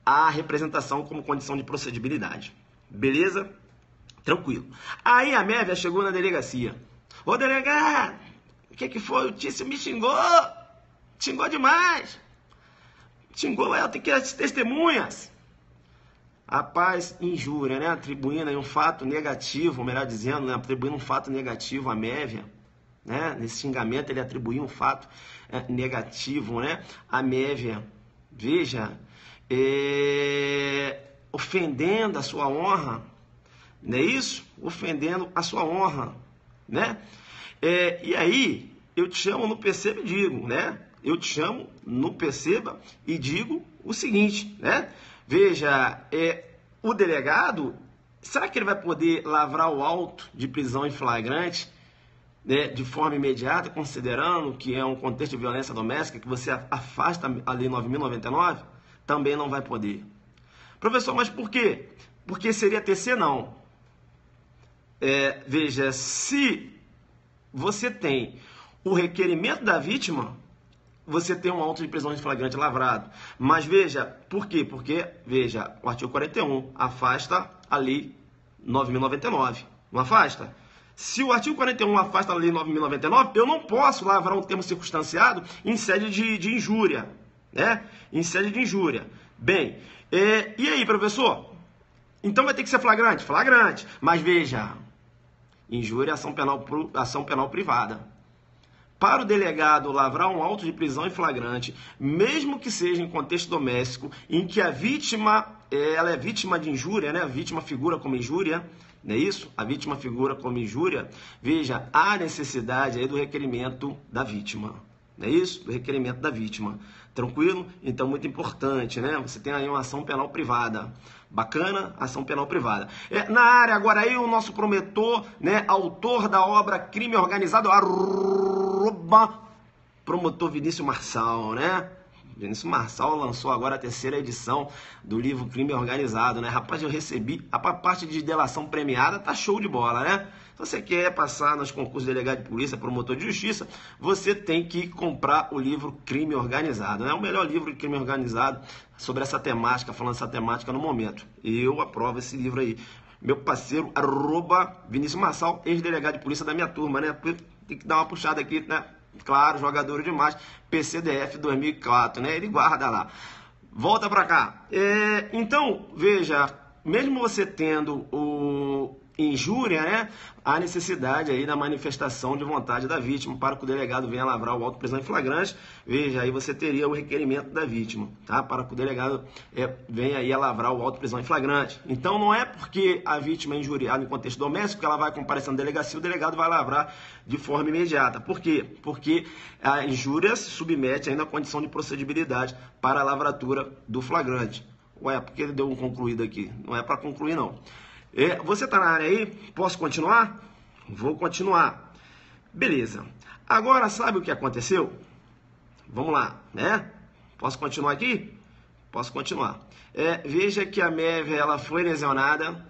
a representação como condição de procedibilidade. Beleza? Tranquilo. Aí a Mévia chegou na delegacia. Ô delegado, o que foi? O Tício me xingou. Xingou demais. Xingou, eu tenho que ir às testemunhas. Rapaz, injúria, né? Atribuindo aí um fato negativo, melhor dizendo, né? Atribuindo um fato negativo à Mévia. Né? Nesse xingamento ele atribuiu um fato negativo, né? À Mévia. Veja, ofendendo a sua honra, não é isso? Ofendendo a sua honra, né? E aí, eu te chamo no Perceba e digo, né? Eu te chamo no Perceba e digo o seguinte, né? Veja, o delegado, será que ele vai poder lavrar o auto de prisão em flagrante, né, de forma imediata, considerando que é um contexto de violência doméstica, que você afasta a Lei 9.099? Também não vai poder. Professor, mas por quê? Porque seria TC? Não. Veja, se você tem o requerimento da vítima, você tem um auto de prisão em flagrante lavrado. Mas veja, por quê? Porque, veja, o artigo 41 afasta a Lei 9.099. Não afasta? Se o artigo 41 afasta a Lei 9.099, eu não posso lavrar um termo circunstanciado em sede de injúria. Né? Em sede de injúria. Bem, e aí, professor? Então vai ter que ser flagrante? Flagrante. Mas veja, injúria é ação penal privada. Para o delegado lavrar um auto de prisão em flagrante, mesmo que seja em contexto doméstico, em que a vítima ela é vítima de injúria, né? A vítima figura como injúria, não é isso? A vítima figura como injúria. Veja, há necessidade aí do requerimento da vítima. Não é isso? Do requerimento da vítima. Tranquilo? Então, muito importante, né? Você tem aí uma ação penal privada. Bacana, ação penal privada. Na área, agora aí, o nosso promotor, né? Autor da obra Crime Organizado, promotor Vinícius Marçal, né? Vinícius Marçal lançou agora a 3ª edição do livro Crime Organizado, né? Rapaz, eu recebi, a parte de delação premiada tá show de bola, né? Se você quer passar nos concursos de delegado de polícia, promotor de justiça, você tem que comprar o livro Crime Organizado, né? O melhor livro de crime organizado sobre essa temática, falando essa temática no momento. Eu aprovo esse livro aí. Meu parceiro, Vinícius Marçal, ex-delegado de polícia da minha turma, né? Tem que dar uma puxada aqui, né? Claro, jogador demais, PCDF 2004, né? Ele guarda lá. Volta pra cá. Então, veja, mesmo você tendo o injúria, né? Há necessidade aí da manifestação de vontade da vítima para que o delegado venha lavrar o auto de prisão em flagrante. Veja, aí você teria o requerimento da vítima, tá? Para que o delegado venha aí a lavrar o auto de prisão em flagrante. Então, não é porque a vítima é injuriada em contexto doméstico que ela vai comparecer na delegacia, o delegado vai lavrar de forma imediata. Por quê? Porque a injúria se submete ainda à condição de procedibilidade para a lavratura do flagrante. Ué, por que ele deu um concluído aqui? Não é para concluir, não. Você está na área aí? Posso continuar? Vou continuar. Beleza. Agora, sabe o que aconteceu? Vamos lá, né? Posso continuar aqui? Posso continuar. Veja que a Mévia, ela foi lesionada.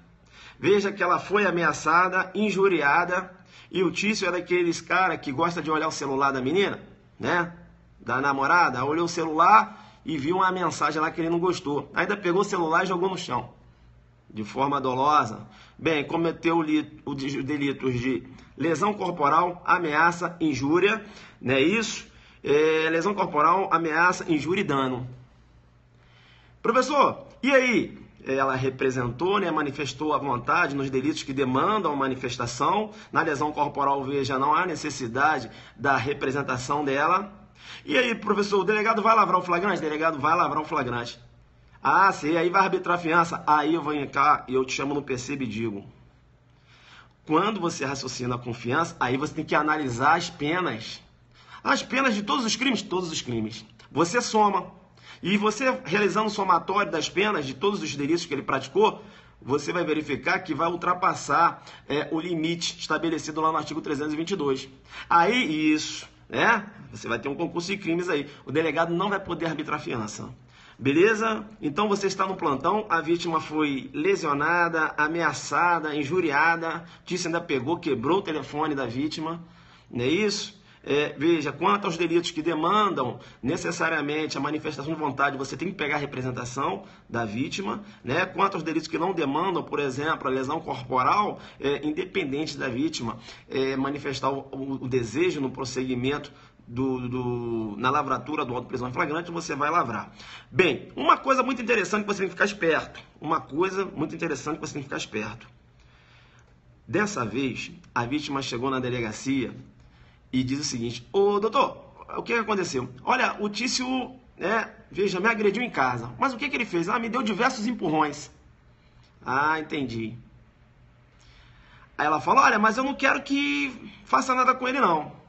Veja que ela foi ameaçada, injuriada. E o Tício é daqueles caras que gosta de olhar o celular da menina, né? Da namorada. Olhou o celular e viu uma mensagem lá que ele não gostou. Ainda pegou o celular e jogou no chão. de forma dolosa, bem, cometeu os delitos de lesão corporal, ameaça, injúria, não é isso? Lesão corporal, ameaça, injúria e dano. Professor, e aí? Ela representou, né, manifestou a vontade nos delitos que demandam manifestação. Na lesão corporal, veja, não há necessidade da representação dela. E aí, professor, o delegado vai lavrar o flagrante? O delegado vai lavrar o flagrante. Ah, sim, aí vai arbitrar fiança. Aí eu venho cá e eu te chamo no PC e digo. Quando você raciocina com fiança, aí você tem que analisar as penas. As penas de todos os crimes? Todos os crimes. Você soma. E você, realizando o somatório das penas de todos os delitos que ele praticou, você vai verificar que vai ultrapassar o limite estabelecido lá no artigo 322. Aí, isso, né? Você vai ter um concurso de crimes aí. O delegado não vai poder arbitrar fiança. Beleza? Então você está no plantão, a vítima foi lesionada, ameaçada, injuriada, disse ainda pegou, quebrou o telefone da vítima, não é isso? Veja, quanto aos delitos que demandam necessariamente a manifestação de vontade, você tem que pegar a representação da vítima, né? Quanto aos delitos que não demandam, por exemplo, a lesão corporal, independente da vítima, manifestar o desejo no prosseguimento na lavratura do auto de prisão em flagrante, você vai lavrar. Bem, uma coisa muito interessante que você tem que ficar esperto. Dessa vez, a vítima chegou na delegacia e diz o seguinte: ô doutor, o que aconteceu? Olha, o Tício, veja, me agrediu em casa. Mas o que ele fez? Me deu diversos empurrões. Ah, entendi. Aí ela falou: olha, mas eu não quero que faça nada com ele, não.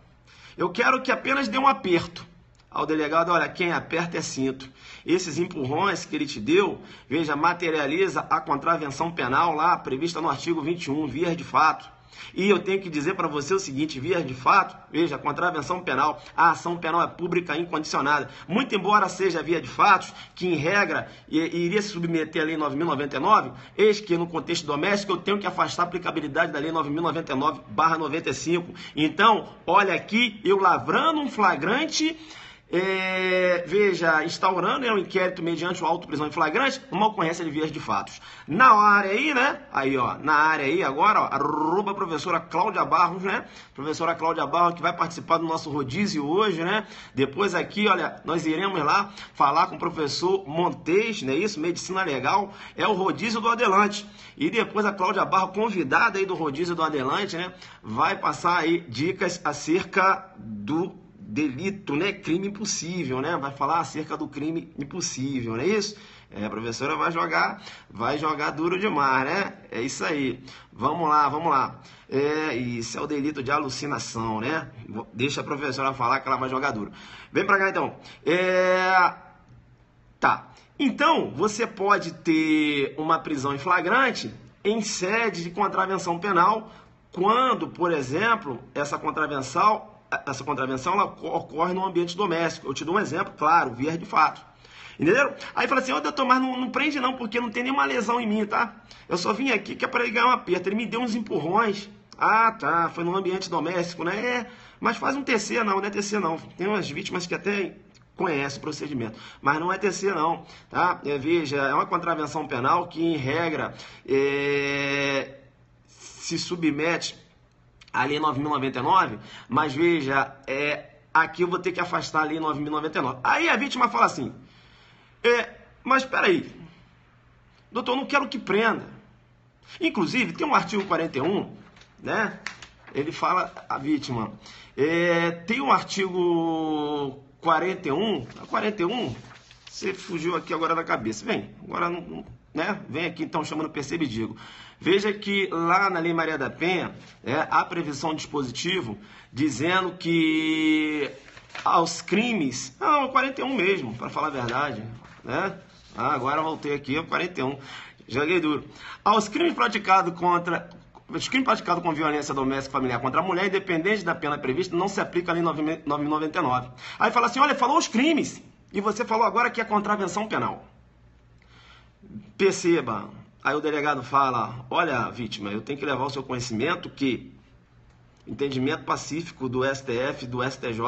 Eu quero que apenas dê um aperto. Ao delegado: olha, quem aperta é cinto. Esses empurrões que ele te deu, veja, materializa a contravenção penal lá, prevista no artigo 21, vias de fato. E eu tenho que dizer para você o seguinte: vias de fato, veja, contravenção penal, a ação penal é pública incondicionada. Muito embora seja via de fatos, que em regra iria se submeter à Lei 9.099, eis que no contexto doméstico eu tenho que afastar a aplicabilidade da Lei 9.099/95. Então, olha aqui, eu lavrando um flagrante, veja, instaurando um inquérito mediante o auto de prisão em flagrante, uma ocorrência de vias de fatos. Na área aí, né? Aí, ó, na área aí agora, ó, arroba professora Cláudia Barros, né? Professora Cláudia Barros, que vai participar do nosso rodízio hoje, né? Depois aqui, olha, nós iremos lá falar com o professor Montes, né? Isso, Medicina Legal, é o rodízio do Adelante. E depois a Cláudia Barros, convidada aí do rodízio do Adelante, né? Vai passar aí dicas acerca do delito, né? Crime impossível, né? Vai falar acerca do crime impossível, não é isso? A professora vai jogar duro demais, né? É isso aí. Vamos lá. Isso é o delito de alucinação, né? Deixa a professora falar que ela vai jogar duro. Vem pra cá, então. Tá. Então, você pode ter uma prisão em flagrante em sede de contravenção penal quando, por exemplo, essa contravenção ela ocorre no ambiente doméstico. Eu te dou um exemplo, claro, vias de fato. Entenderam? Aí fala assim: ô doutor, mas não prende não, porque não tem nenhuma lesão em mim, tá? Eu só vim aqui que é para ele ganhar um aperto. Ele me deu uns empurrões. Ah, tá, foi no ambiente doméstico, né? Mas faz um TC, não é TC não. Tem umas vítimas que até conhecem o procedimento, mas não é TC não, tá? Veja, é uma contravenção penal que, em regra, se submete a Lei 9.099, mas veja, aqui eu vou ter que afastar a Lei 9.099. Aí a vítima fala assim: mas espera aí, doutor, eu não quero que prenda. Inclusive, tem um artigo 41, né? Ele fala, a vítima, tem um artigo 41, você fugiu aqui agora da cabeça. Vem, agora não, né? Vem aqui então, chamando PC e digo. Veja que lá na Lei Maria da Penha, há previsão de dispositivo dizendo que aos crimes, 41 mesmo, para falar a verdade, né? Agora voltei aqui, 41, joguei duro. Aos crimes praticados com violência doméstica e familiar contra a mulher, independente da pena prevista, não se aplica a Lei 9.099. Aí fala assim: olha, falou os crimes, e você falou agora que é contravenção penal. Perceba. Aí o delegado fala: olha, vítima, eu tenho que levar ao seu conhecimento que entendimento pacífico do STF, do STJ,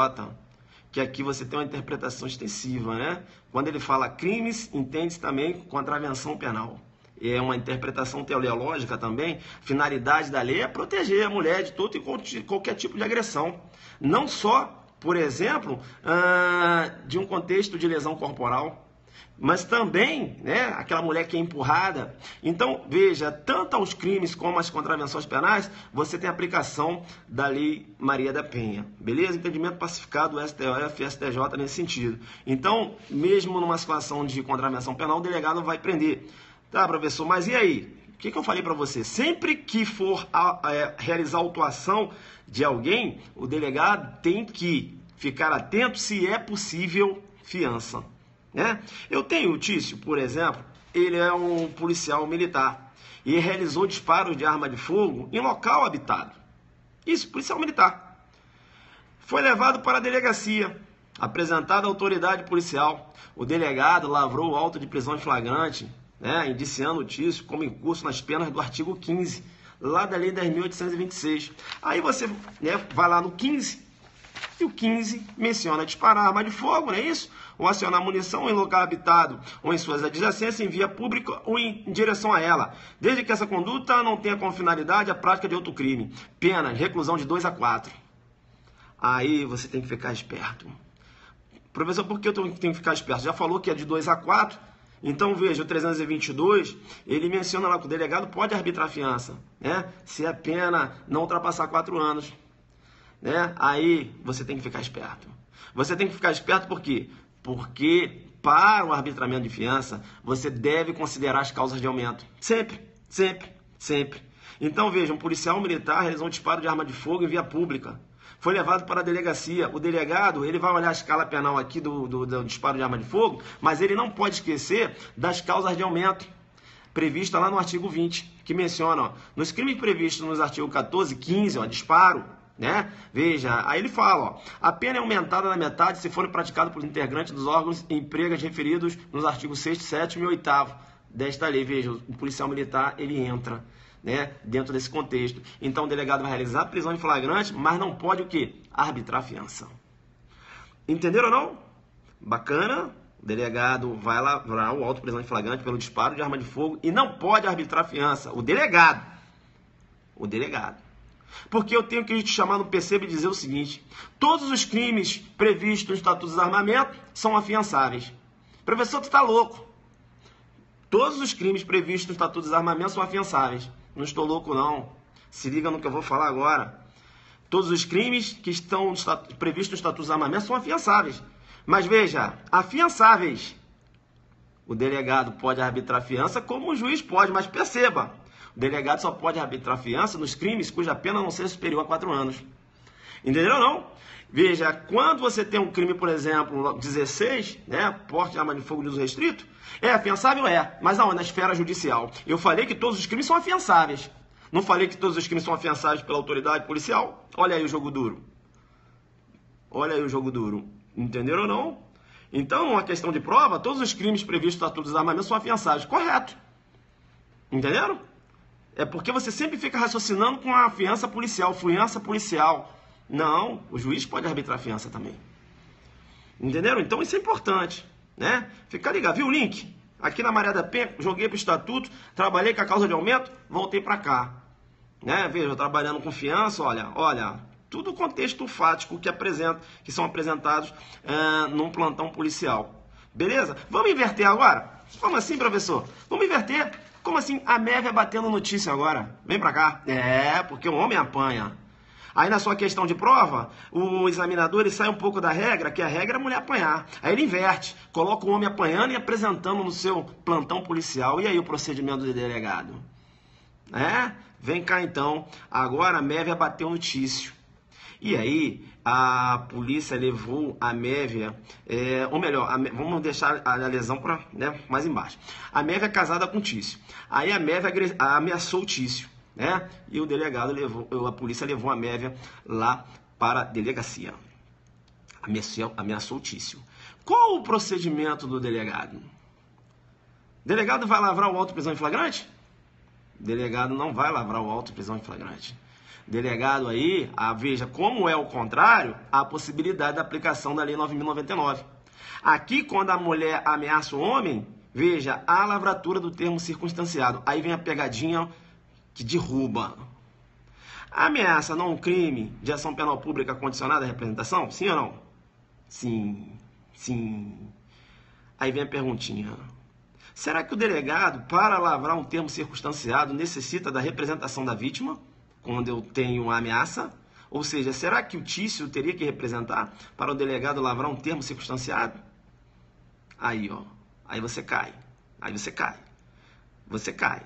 que aqui você tem uma interpretação extensiva, né? Quando ele fala crimes, entende-se também contravenção penal. é uma interpretação teleológica também, finalidade da lei é proteger a mulher de todo e qualquer tipo de agressão. Não só, por exemplo, de um contexto de lesão corporal, mas também, né, aquela mulher que é empurrada. Então, veja, tanto aos crimes como às contravenções penais, você tem aplicação da Lei Maria da Penha. Beleza? Entendimento pacificado do STF e STJ nesse sentido. Então, mesmo numa situação de contravenção penal, o delegado vai prender. Tá, professor, mas e aí? O que eu falei para você? Sempre que for realizar autuação de alguém, o delegado tem que ficar atento se é possível fiança. Né? Eu tenho o Tício, por exemplo, ele é um policial militar e realizou disparos de arma de fogo em local habitado. Isso, policial militar. Foi levado para a delegacia, apresentado à autoridade policial. O delegado lavrou o auto de prisão em flagrante, né, indiciando o Tício como incurso nas penas do artigo 15, lá da Lei 10.826. Aí você, né, vai lá no 15, e o 15 menciona disparar arma de fogo, não é isso? Ou acionar munição em local habitado ou em suas adjacências em via pública ou em direção a ela, desde que essa conduta não tenha como finalidade a prática de outro crime. Pena, reclusão de 2 a 4. Aí você tem que ficar esperto. Professor, por que eu tenho que ficar esperto? Já falou que é de 2 a 4? Então, veja, o 322, ele menciona lá que o delegado pode arbitrar fiança, né? Se a pena não ultrapassar 4 anos. Né? Aí você tem que ficar esperto. Você tem que ficar esperto por quê? Porque para o arbitramento de fiança, você deve considerar as causas de aumento. Sempre, sempre, sempre. Então, veja, um policial militar realizou um disparo de arma de fogo em via pública. Foi levado para a delegacia. O delegado, ele vai olhar a escala penal aqui do disparo de arma de fogo, mas ele não pode esquecer das causas de aumento prevista lá no artigo 20, que menciona, ó, nos crimes previstos nos artigos 14 e 15, ó, disparo, né? Veja, aí ele fala, ó, a pena é aumentada na metade se forem praticados por integrantes dos órgãos e empregas referidos nos artigos 6º, 7º e 8º desta lei. Veja, o policial militar, ele entra, né, dentro desse contexto. Então o delegado vai realizar a prisão em flagrante, mas não pode o quê? Arbitrar a fiança. Entenderam ou não? Bacana. O delegado vai lavrar o auto de prisão em flagrante pelo disparo de arma de fogo e não pode arbitrar a fiança. O delegado. Porque eu tenho que te chamar no PCB e dizer o seguinte: todos os crimes previstos no Estatuto do Armamento são afiançáveis. Professor, tu está louco. Todos os crimes previstos no Estatuto dos Armamentos são afiançáveis. Não estou louco, não. Se liga no que eu vou falar agora. Todos os crimes que estão previstos no Estatuto dos Armamentos são afiançáveis. Mas veja, afiançáveis. O delegado pode arbitrar fiança como o juiz pode, mas perceba, o delegado só pode arbitrar fiança nos crimes cuja pena não seja superior a 4 anos. Entenderam ou não? Veja, quando você tem um crime, por exemplo, 16, né, porte de arma de fogo de uso restrito, é afiançável? É, mas aonde? Na esfera judicial. Eu falei que todos os crimes são afiançáveis. Não falei que todos os crimes são afiançáveis pela autoridade policial? Olha aí o jogo duro. Olha aí o jogo duro. Entenderam ou não? Então, uma questão de prova, todos os crimes previstos no Estatuto dos Armamentos são afiançáveis. Correto. Entenderam? É porque você sempre fica raciocinando com a fiança policial, Não, o juiz pode arbitrar a fiança também. Entenderam? Então isso é importante, né? Fica ligado, viu o link? Aqui na Maria da Penha, joguei para o Estatuto, trabalhei com a causa de aumento, voltei para cá. Né? Veja, trabalhando com fiança, olha, tudo contexto fático que são apresentados num plantão policial. Beleza? Vamos inverter agora? Como assim, professor? Vamos inverter? Como assim? A média batendo notícia agora. Vem pra cá. É, porque o homem apanha. Aí na sua questão de prova, o examinador ele sai um pouco da regra, que a regra é a mulher apanhar. Aí ele inverte, coloca o homem apanhando e apresentando no seu plantão policial. E aí o procedimento do delegado? Vem cá então. Agora a Mévia bateu notícia. E aí a polícia levou a Mévia, ou melhor, vamos deixar a lesão para, né, mais embaixo. A Mévia é casada com o Tício. Aí a Mévia ameaçou o Tício, né? E o delegado a polícia levou a Mévia lá para a delegacia. Ameaçou o Tício. Qual o procedimento do delegado? O delegado vai lavrar o auto de prisão em flagrante? O delegado não vai lavrar o auto de prisão em flagrante. Delegado aí, veja, como é o contrário, há a possibilidade da aplicação da Lei 9.099. Aqui, quando a mulher ameaça o homem, veja, a lavratura do termo circunstanciado. Aí vem a pegadinha que derruba. A ameaça não é um crime de ação penal pública condicionada à representação? Sim ou não? Sim, sim. Aí vem a perguntinha. Será que o delegado, para lavrar um termo circunstanciado, necessita da representação da vítima, quando eu tenho a ameaça? Ou seja, será que o Tício teria que representar para o delegado lavrar um termo circunstanciado? Aí, ó. Aí você cai. Aí você cai. Você cai.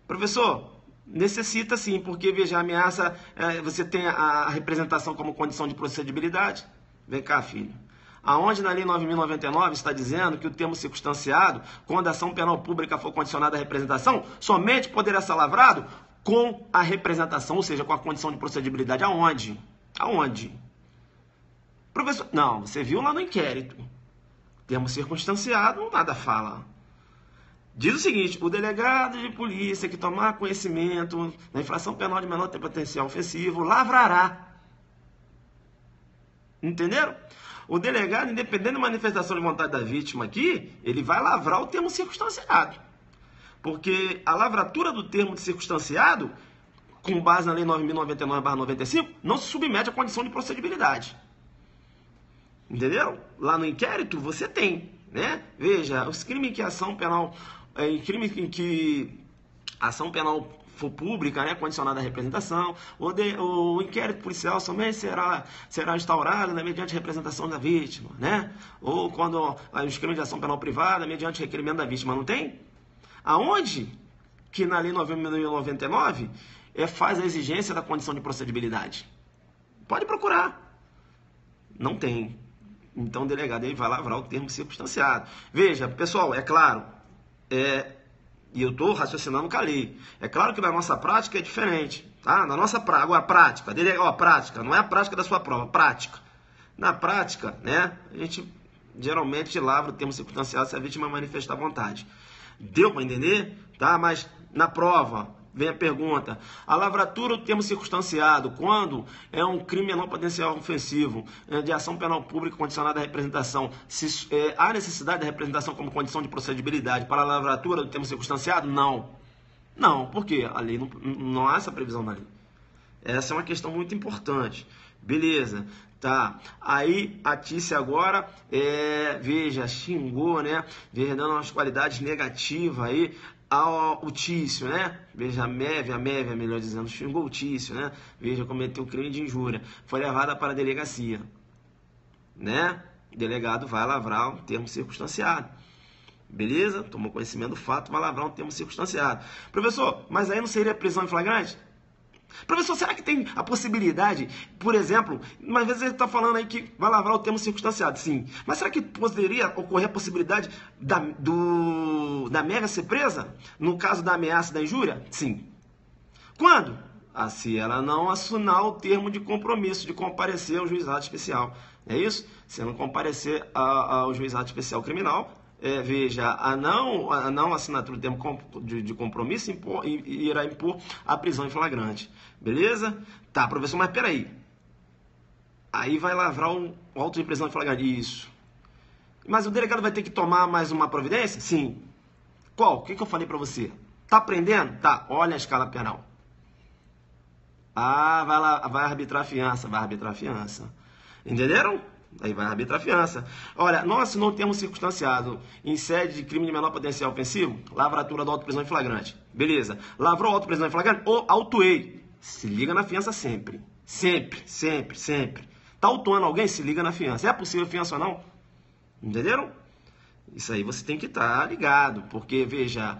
Professor, necessita sim, porque, veja, a ameaça, você tem a representação como condição de procedibilidade. Vem cá, filho. Aonde na Lei 9.099 está dizendo que o termo circunstanciado, quando a ação penal pública for condicionada à representação, somente poderá ser lavrado com a representação, ou seja, com a condição de procedibilidade. Aonde? Aonde? Professor, não, você viu lá no inquérito. Termo circunstanciado, nada fala. Diz o seguinte, o delegado de polícia que tomar conhecimento da infração penal de menor potencial ofensivo, lavrará. Entenderam? O delegado, independente da manifestação de vontade da vítima aqui, ele vai lavrar o termo circunstanciado. Porque a lavratura do termo de circunstanciado, com base na Lei 9.099/95, não se submete à condição de procedibilidade. Entenderam? Lá no inquérito você tem, né? Veja, os crimes em que ação penal, em crimes em que ação penal for pública, né, condicionada à representação, o inquérito policial somente será instaurado, né, mediante representação da vítima, né? Ou quando os crimes de ação penal privada, mediante requerimento da vítima, não tem? Aonde que na Lei 9.099 faz a exigência da condição de procedibilidade? Pode procurar. Não tem. Então o delegado ele vai lavrar o termo circunstanciado. Veja, pessoal, é claro, e eu estou raciocinando com a lei. É claro que na nossa prática é diferente. Tá? Na nossa agora, prática, prática, não é a prática da sua prova, prática. Na prática, né, a gente geralmente lavra o termo circunstanciado se a vítima manifestar vontade. Deu para entender? Tá? Mas na prova, vem a pergunta. A lavratura do termo circunstanciado, quando é um crime menor potencial ofensivo, de ação penal pública condicionada à representação, há necessidade da representação como condição de procedibilidade para a lavratura do termo circunstanciado? Não. Não, por quê? A lei não há essa previsão na lei. Essa é uma questão muito importante. Beleza. Tá, aí a Tícia agora, veja, xingou, né? Veja, dando umas qualidades negativas aí ao Tício, né? Veja, a Mévia, melhor dizendo, xingou o Tício, né? Veja, cometeu crime de injúria. Foi levada para a delegacia, né? O delegado vai lavrar um termo circunstanciado. Beleza? Tomou conhecimento do fato, vai lavrar um termo circunstanciado. Professor, mas aí não seria prisão em flagrante? Professor, será que tem a possibilidade, por exemplo, às vezes ele está falando aí que vai lavrar o termo circunstanciado, sim. Mas será que poderia ocorrer a possibilidade da Mévia ser presa no caso da ameaça da injúria? Sim. Quando? Se ela não assinar o termo de compromisso de comparecer ao juizado especial. É isso? Se não comparecer ao juizado especial criminal, veja, a não assinatura do termo de compromisso irá impor a prisão em flagrante. Beleza? Tá, professor, mas peraí. Aí vai lavrar o auto de prisão em flagrante. Isso. Mas o delegado vai ter que tomar mais uma providência? Sim. Qual? O que eu falei pra você? Tá aprendendo? Tá, olha a escala penal. Vai arbitrar a fiança. Vai arbitrar a fiança. Entenderam? Aí vai arbitrar a fiança. Olha, não assinou o termo circunstanciado em sede de crime de menor potencial ofensivo? Lavratura do auto de prisão em flagrante. Beleza. Lavrou o auto de prisão em flagrante? Ou autuei. Se liga na fiança sempre. Sempre, sempre, sempre. Tá autuando alguém? Se liga na fiança. É possível fiança ou não? Entenderam? Isso aí você tem que estar ligado, porque, veja,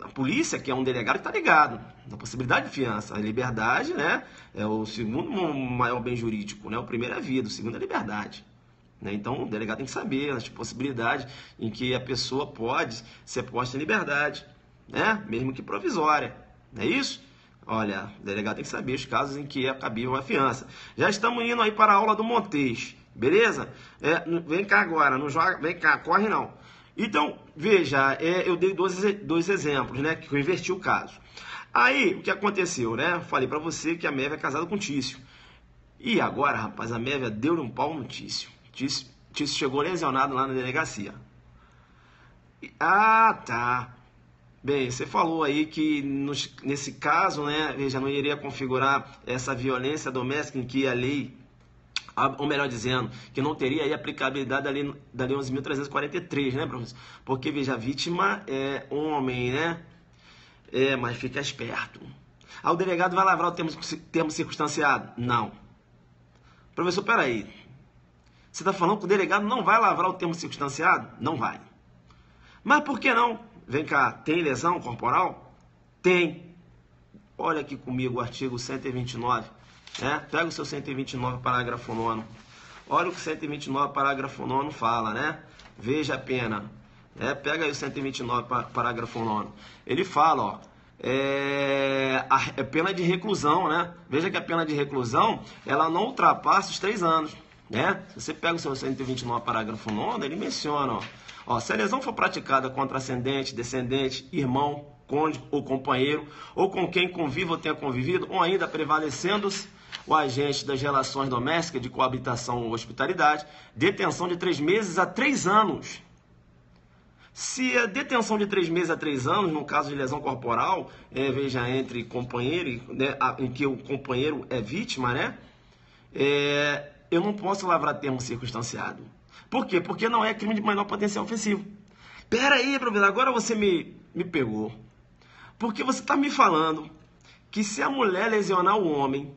a polícia, que é um delegado, está ligado na possibilidade de fiança. A liberdade, né, é o segundo maior bem jurídico, né? O primeiro é a vida, o segundo é a liberdade. Né? Então, o delegado tem que saber as possibilidades em que a pessoa pode ser posta em liberdade, né? Mesmo que provisória. Não é isso? Olha, o delegado tem que saber os casos em que é cabível a fiança. Já estamos indo aí para a aula do Montes. Beleza? Vem cá agora, não joga, vem cá, corre não. Então, veja, eu dei dois exemplos, né? Que eu inverti o caso. Aí, o que aconteceu, né? Falei pra você que a Mévia é casada com o Tício. E agora, rapaz, a Mévia deu-lhe um pau no Tício. Tício chegou lesionado lá na delegacia. Ah, tá. Bem, você falou aí que nesse caso, né, veja, não iria configurar essa violência doméstica em que a lei, ou melhor dizendo, que não teria aí aplicabilidade da lei 11.343, né, professor? Porque, veja, a vítima é homem, né? Mas fica esperto. Ah, o delegado vai lavrar o termo circunstanciado? Não. Professor, peraí. Você está falando que o delegado não vai lavrar o termo circunstanciado? Não vai. Mas por que não? Vem cá, tem lesão corporal? Tem. Olha aqui comigo o artigo 129. Né? Pega o seu 129, parágrafo 9. Olha o que o 129, parágrafo 9 fala, né? Veja a pena. Pega aí o 129, parágrafo 9. Ele fala, ó, a pena de reclusão, né? Veja que a pena de reclusão, ela não ultrapassa os 3 anos, né? Se você pega o seu 129, parágrafo 9, ele menciona, ó, se a lesão for praticada contra ascendente, descendente, irmão, cônjuge ou companheiro, ou com quem conviva ou tenha convivido, ou ainda prevalecendo-se o agente das relações domésticas de coabitação ou hospitalidade, detenção de 3 meses a 3 anos. Se a detenção de 3 meses a 3 anos, no caso de lesão corporal, veja, entre companheiro, né, em que o companheiro é vítima, né? Eu não posso lavrar termo circunstanciado. Por quê? Porque não é crime de menor potencial ofensivo. Pera aí, professor, agora você me pegou. Porque você está me falando que se a mulher lesionar o homem,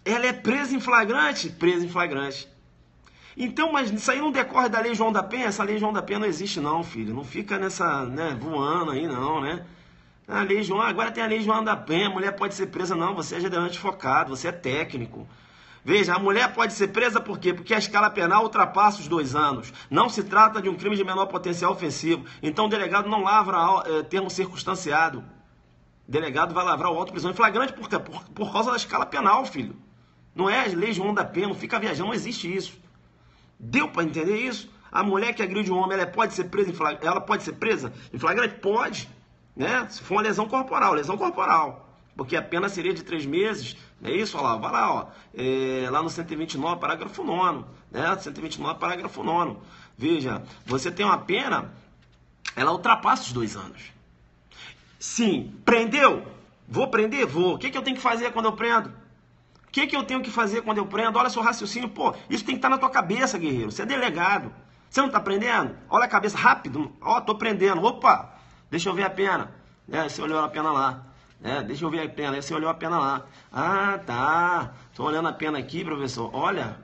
ela é presa em flagrante? Presa em flagrante. Então, mas isso aí não decorre da Lei João da Penha? Essa Lei João da Penha não existe não, filho. Não fica nessa, né, voando aí não, né? A Lei João, agora tem a Lei João da Penha, a mulher pode ser presa. Não, você é gerente focado, você é técnico. Veja, a mulher pode ser presa por quê? Porque a escala penal ultrapassa os 2 anos. Não se trata de um crime de menor potencial ofensivo. Então o delegado não lavra termo circunstanciado. O delegado vai lavrar o auto de prisão em flagrante por causa da escala penal, filho. Não é a Lei João da Penha, não fica viajando, não existe isso. Deu para entender isso? A mulher que agride um homem, ela pode ser presa em flagrante? Pode, né? Se for uma lesão corporal. Porque a pena seria de 3 meses, não é isso? Olha lá, vai lá, ó, lá no 129, parágrafo 9, né? 129, parágrafo 9. Veja, você tem uma pena, ela ultrapassa os 2 anos. Sim, prendeu? Vou prender? Vou. O que eu tenho que fazer quando eu prendo? O que eu tenho que fazer quando eu prendo? Olha seu raciocínio. Pô, isso tem que estar na tua cabeça, guerreiro. Você é delegado. Você não está prendendo? Olha a cabeça, rápido. Ó, tô prendendo. Opa, deixa eu ver a pena. Você olhou a pena lá. Deixa eu ver a pena. Você olhou a pena lá. Ah, tá. Tô olhando a pena aqui, professor. Olha,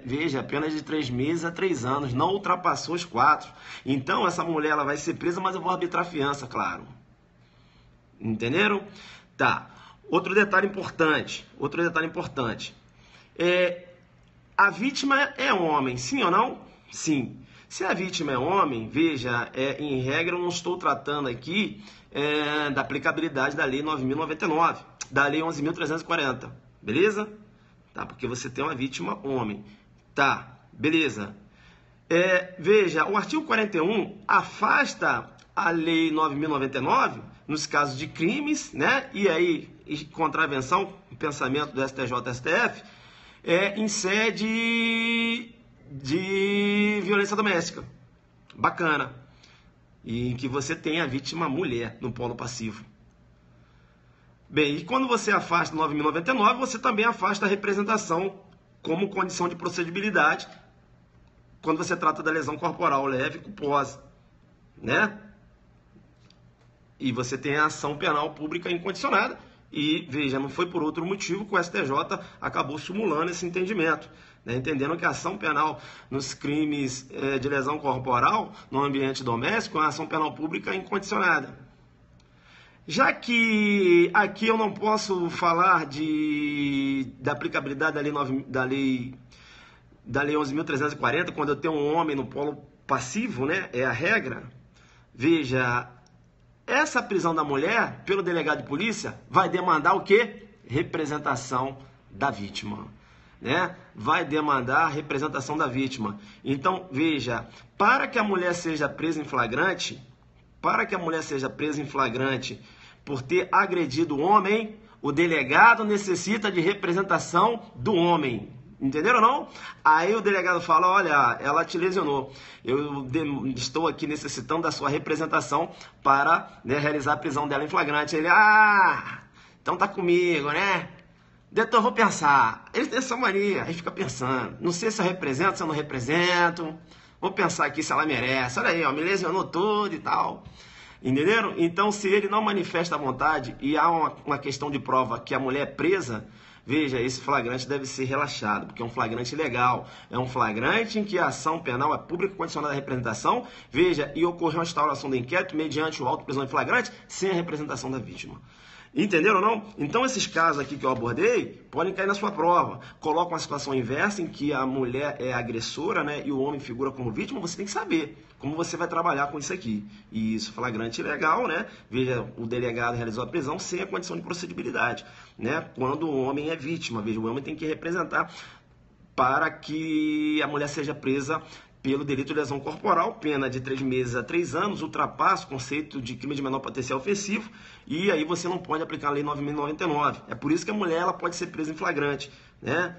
veja, a pena é de 3 meses a 3 anos. Não ultrapassou os 4. Então, essa mulher ela vai ser presa, mas eu vou arbitrar fiança, claro. Entenderam? Tá. Outro detalhe importante. A vítima é homem, sim ou não? Sim. Se a vítima é homem, veja, em regra eu não estou tratando aqui da aplicabilidade da Lei 9.099, da Lei 11.340, beleza? Tá, porque você tem uma vítima homem. Tá, beleza. Veja, o artigo 41 afasta a Lei 9.099 nos casos de crimes, né? E aí, contravenção, o pensamento do STJ-STF, em sede de violência doméstica. Bacana. E em que você tem a vítima mulher no polo passivo. Bem, e quando você afasta o 9.099, você também afasta a representação como condição de procedibilidade quando você trata da lesão corporal leve e culposa, né? E você tem a ação penal pública incondicionada. E, veja, não foi por outro motivo que o STJ acabou simulando esse entendimento, né? Entendendo que a ação penal nos crimes de lesão corporal no ambiente doméstico é uma ação penal pública incondicionada. Já que aqui eu não posso falar da aplicabilidade da lei 11.340, quando eu tenho um homem no polo passivo, né? É a regra. Veja, essa prisão da mulher, pelo delegado de polícia, vai demandar o quê? Representação da vítima, né? Vai demandar a representação da vítima. Então, veja, para que a mulher seja presa em flagrante, por ter agredido o homem, o delegado necessita de representação do homem. Entenderam ou não? Aí o delegado fala, olha, ela te lesionou. Estou aqui necessitando da sua representação para, né, realizar a prisão dela em flagrante. Ele, então tá comigo, né? Doutor, vou pensar. Ele tem essa mania, aí fica pensando. Não sei se eu represento, se eu não represento. Vou pensar aqui se ela merece. Olha aí, ó, me lesionou tudo e tal. Entenderam? Então, se ele não manifesta a vontade e há uma questão de prova que a mulher é presa, veja, esse flagrante deve ser relaxado, porque é um flagrante legal. É um flagrante em que a ação penal é pública condicionada à representação, veja, e ocorreu a instauração do inquérito mediante o auto prisão em flagrante sem a representação da vítima. Entenderam ou não? Então esses casos aqui que eu abordei podem cair na sua prova. Coloca uma situação inversa em que a mulher é agressora, né, e o homem figura como vítima. Você tem que saber como você vai trabalhar com isso aqui. E isso, flagrante legal, né? Veja, o delegado realizou a prisão sem a condição de procedibilidade, né? Quando o homem é vítima, veja, o homem tem que representar para que a mulher seja presa pelo delito de lesão corporal, pena de 3 meses a 3 anos, ultrapassa o conceito de crime de menor potencial ofensivo, e aí você não pode aplicar a lei 9.099. É por isso que a mulher ela pode ser presa em flagrante, né?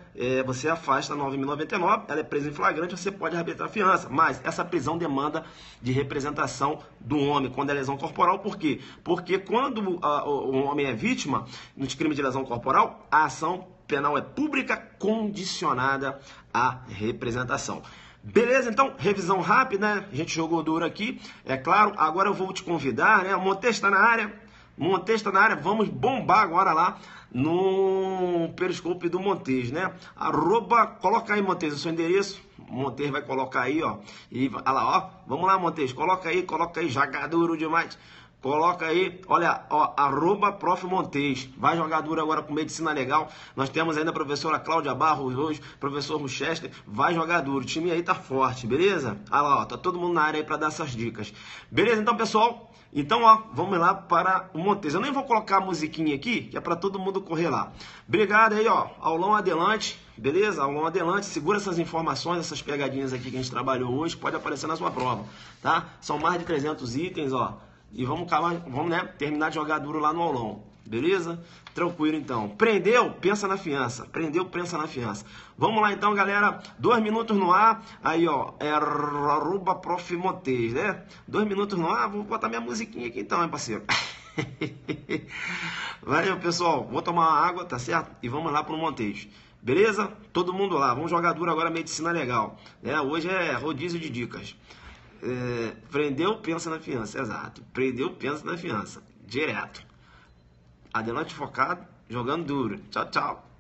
Você afasta a 9.099, ela é presa em flagrante, você pode reabilitar a fiança, mas essa prisão demanda de representação do homem quando é lesão corporal. Por quê? Porque quando o homem é vítima no crime de lesão corporal, a ação penal é pública condicionada à representação. Beleza? Então, revisão rápida, né? A gente jogou duro aqui, é claro. Agora eu vou te convidar, né? O Montes está na área. Montes está na área. Vamos bombar agora lá no Periscope do Montes, né? Coloca aí, Montes, o seu endereço. Montes vai colocar aí, ó. E olha lá, ó. Vamos lá, Montes. Coloca aí, joga duro demais. Coloca aí, olha, ó, @Prof. Montes. Vai jogar duro agora com medicina legal. Nós temos ainda a professora Cláudia Barros hoje, professor Rochester. Vai jogar duro. O time aí tá forte, beleza? Olha lá, ó, tá todo mundo na área aí para dar essas dicas. Beleza, então, pessoal? Então, ó, vamos lá para o Montes. Eu nem vou colocar a musiquinha aqui, que é para todo mundo correr lá. Obrigado aí, ó. Aulão adelante, beleza? Aulão adelante. Segura essas informações, essas pegadinhas aqui que a gente trabalhou hoje. Pode aparecer na sua prova, tá? São mais de 300 itens, ó. E vamos, né, terminar de jogar duro lá no aulão. Beleza? Tranquilo, então. Prendeu? Pensa na fiança. Prendeu? Pensa na fiança. Vamos lá, então, galera. 2 minutos no ar. Aí, ó. É @Prof. Montes, né? 2 minutos no ar. Vou botar minha musiquinha aqui, então, hein, parceiro. Valeu, pessoal. Vou tomar uma água, tá certo? E vamos lá pro Montes. Beleza? Todo mundo lá. Vamos jogar duro agora, medicina legal. Hoje é rodízio de dicas. Prendeu, pensa na fiança, exato. Prendeu, pensa na fiança, direto. Adelante focado, jogando duro. Tchau, tchau.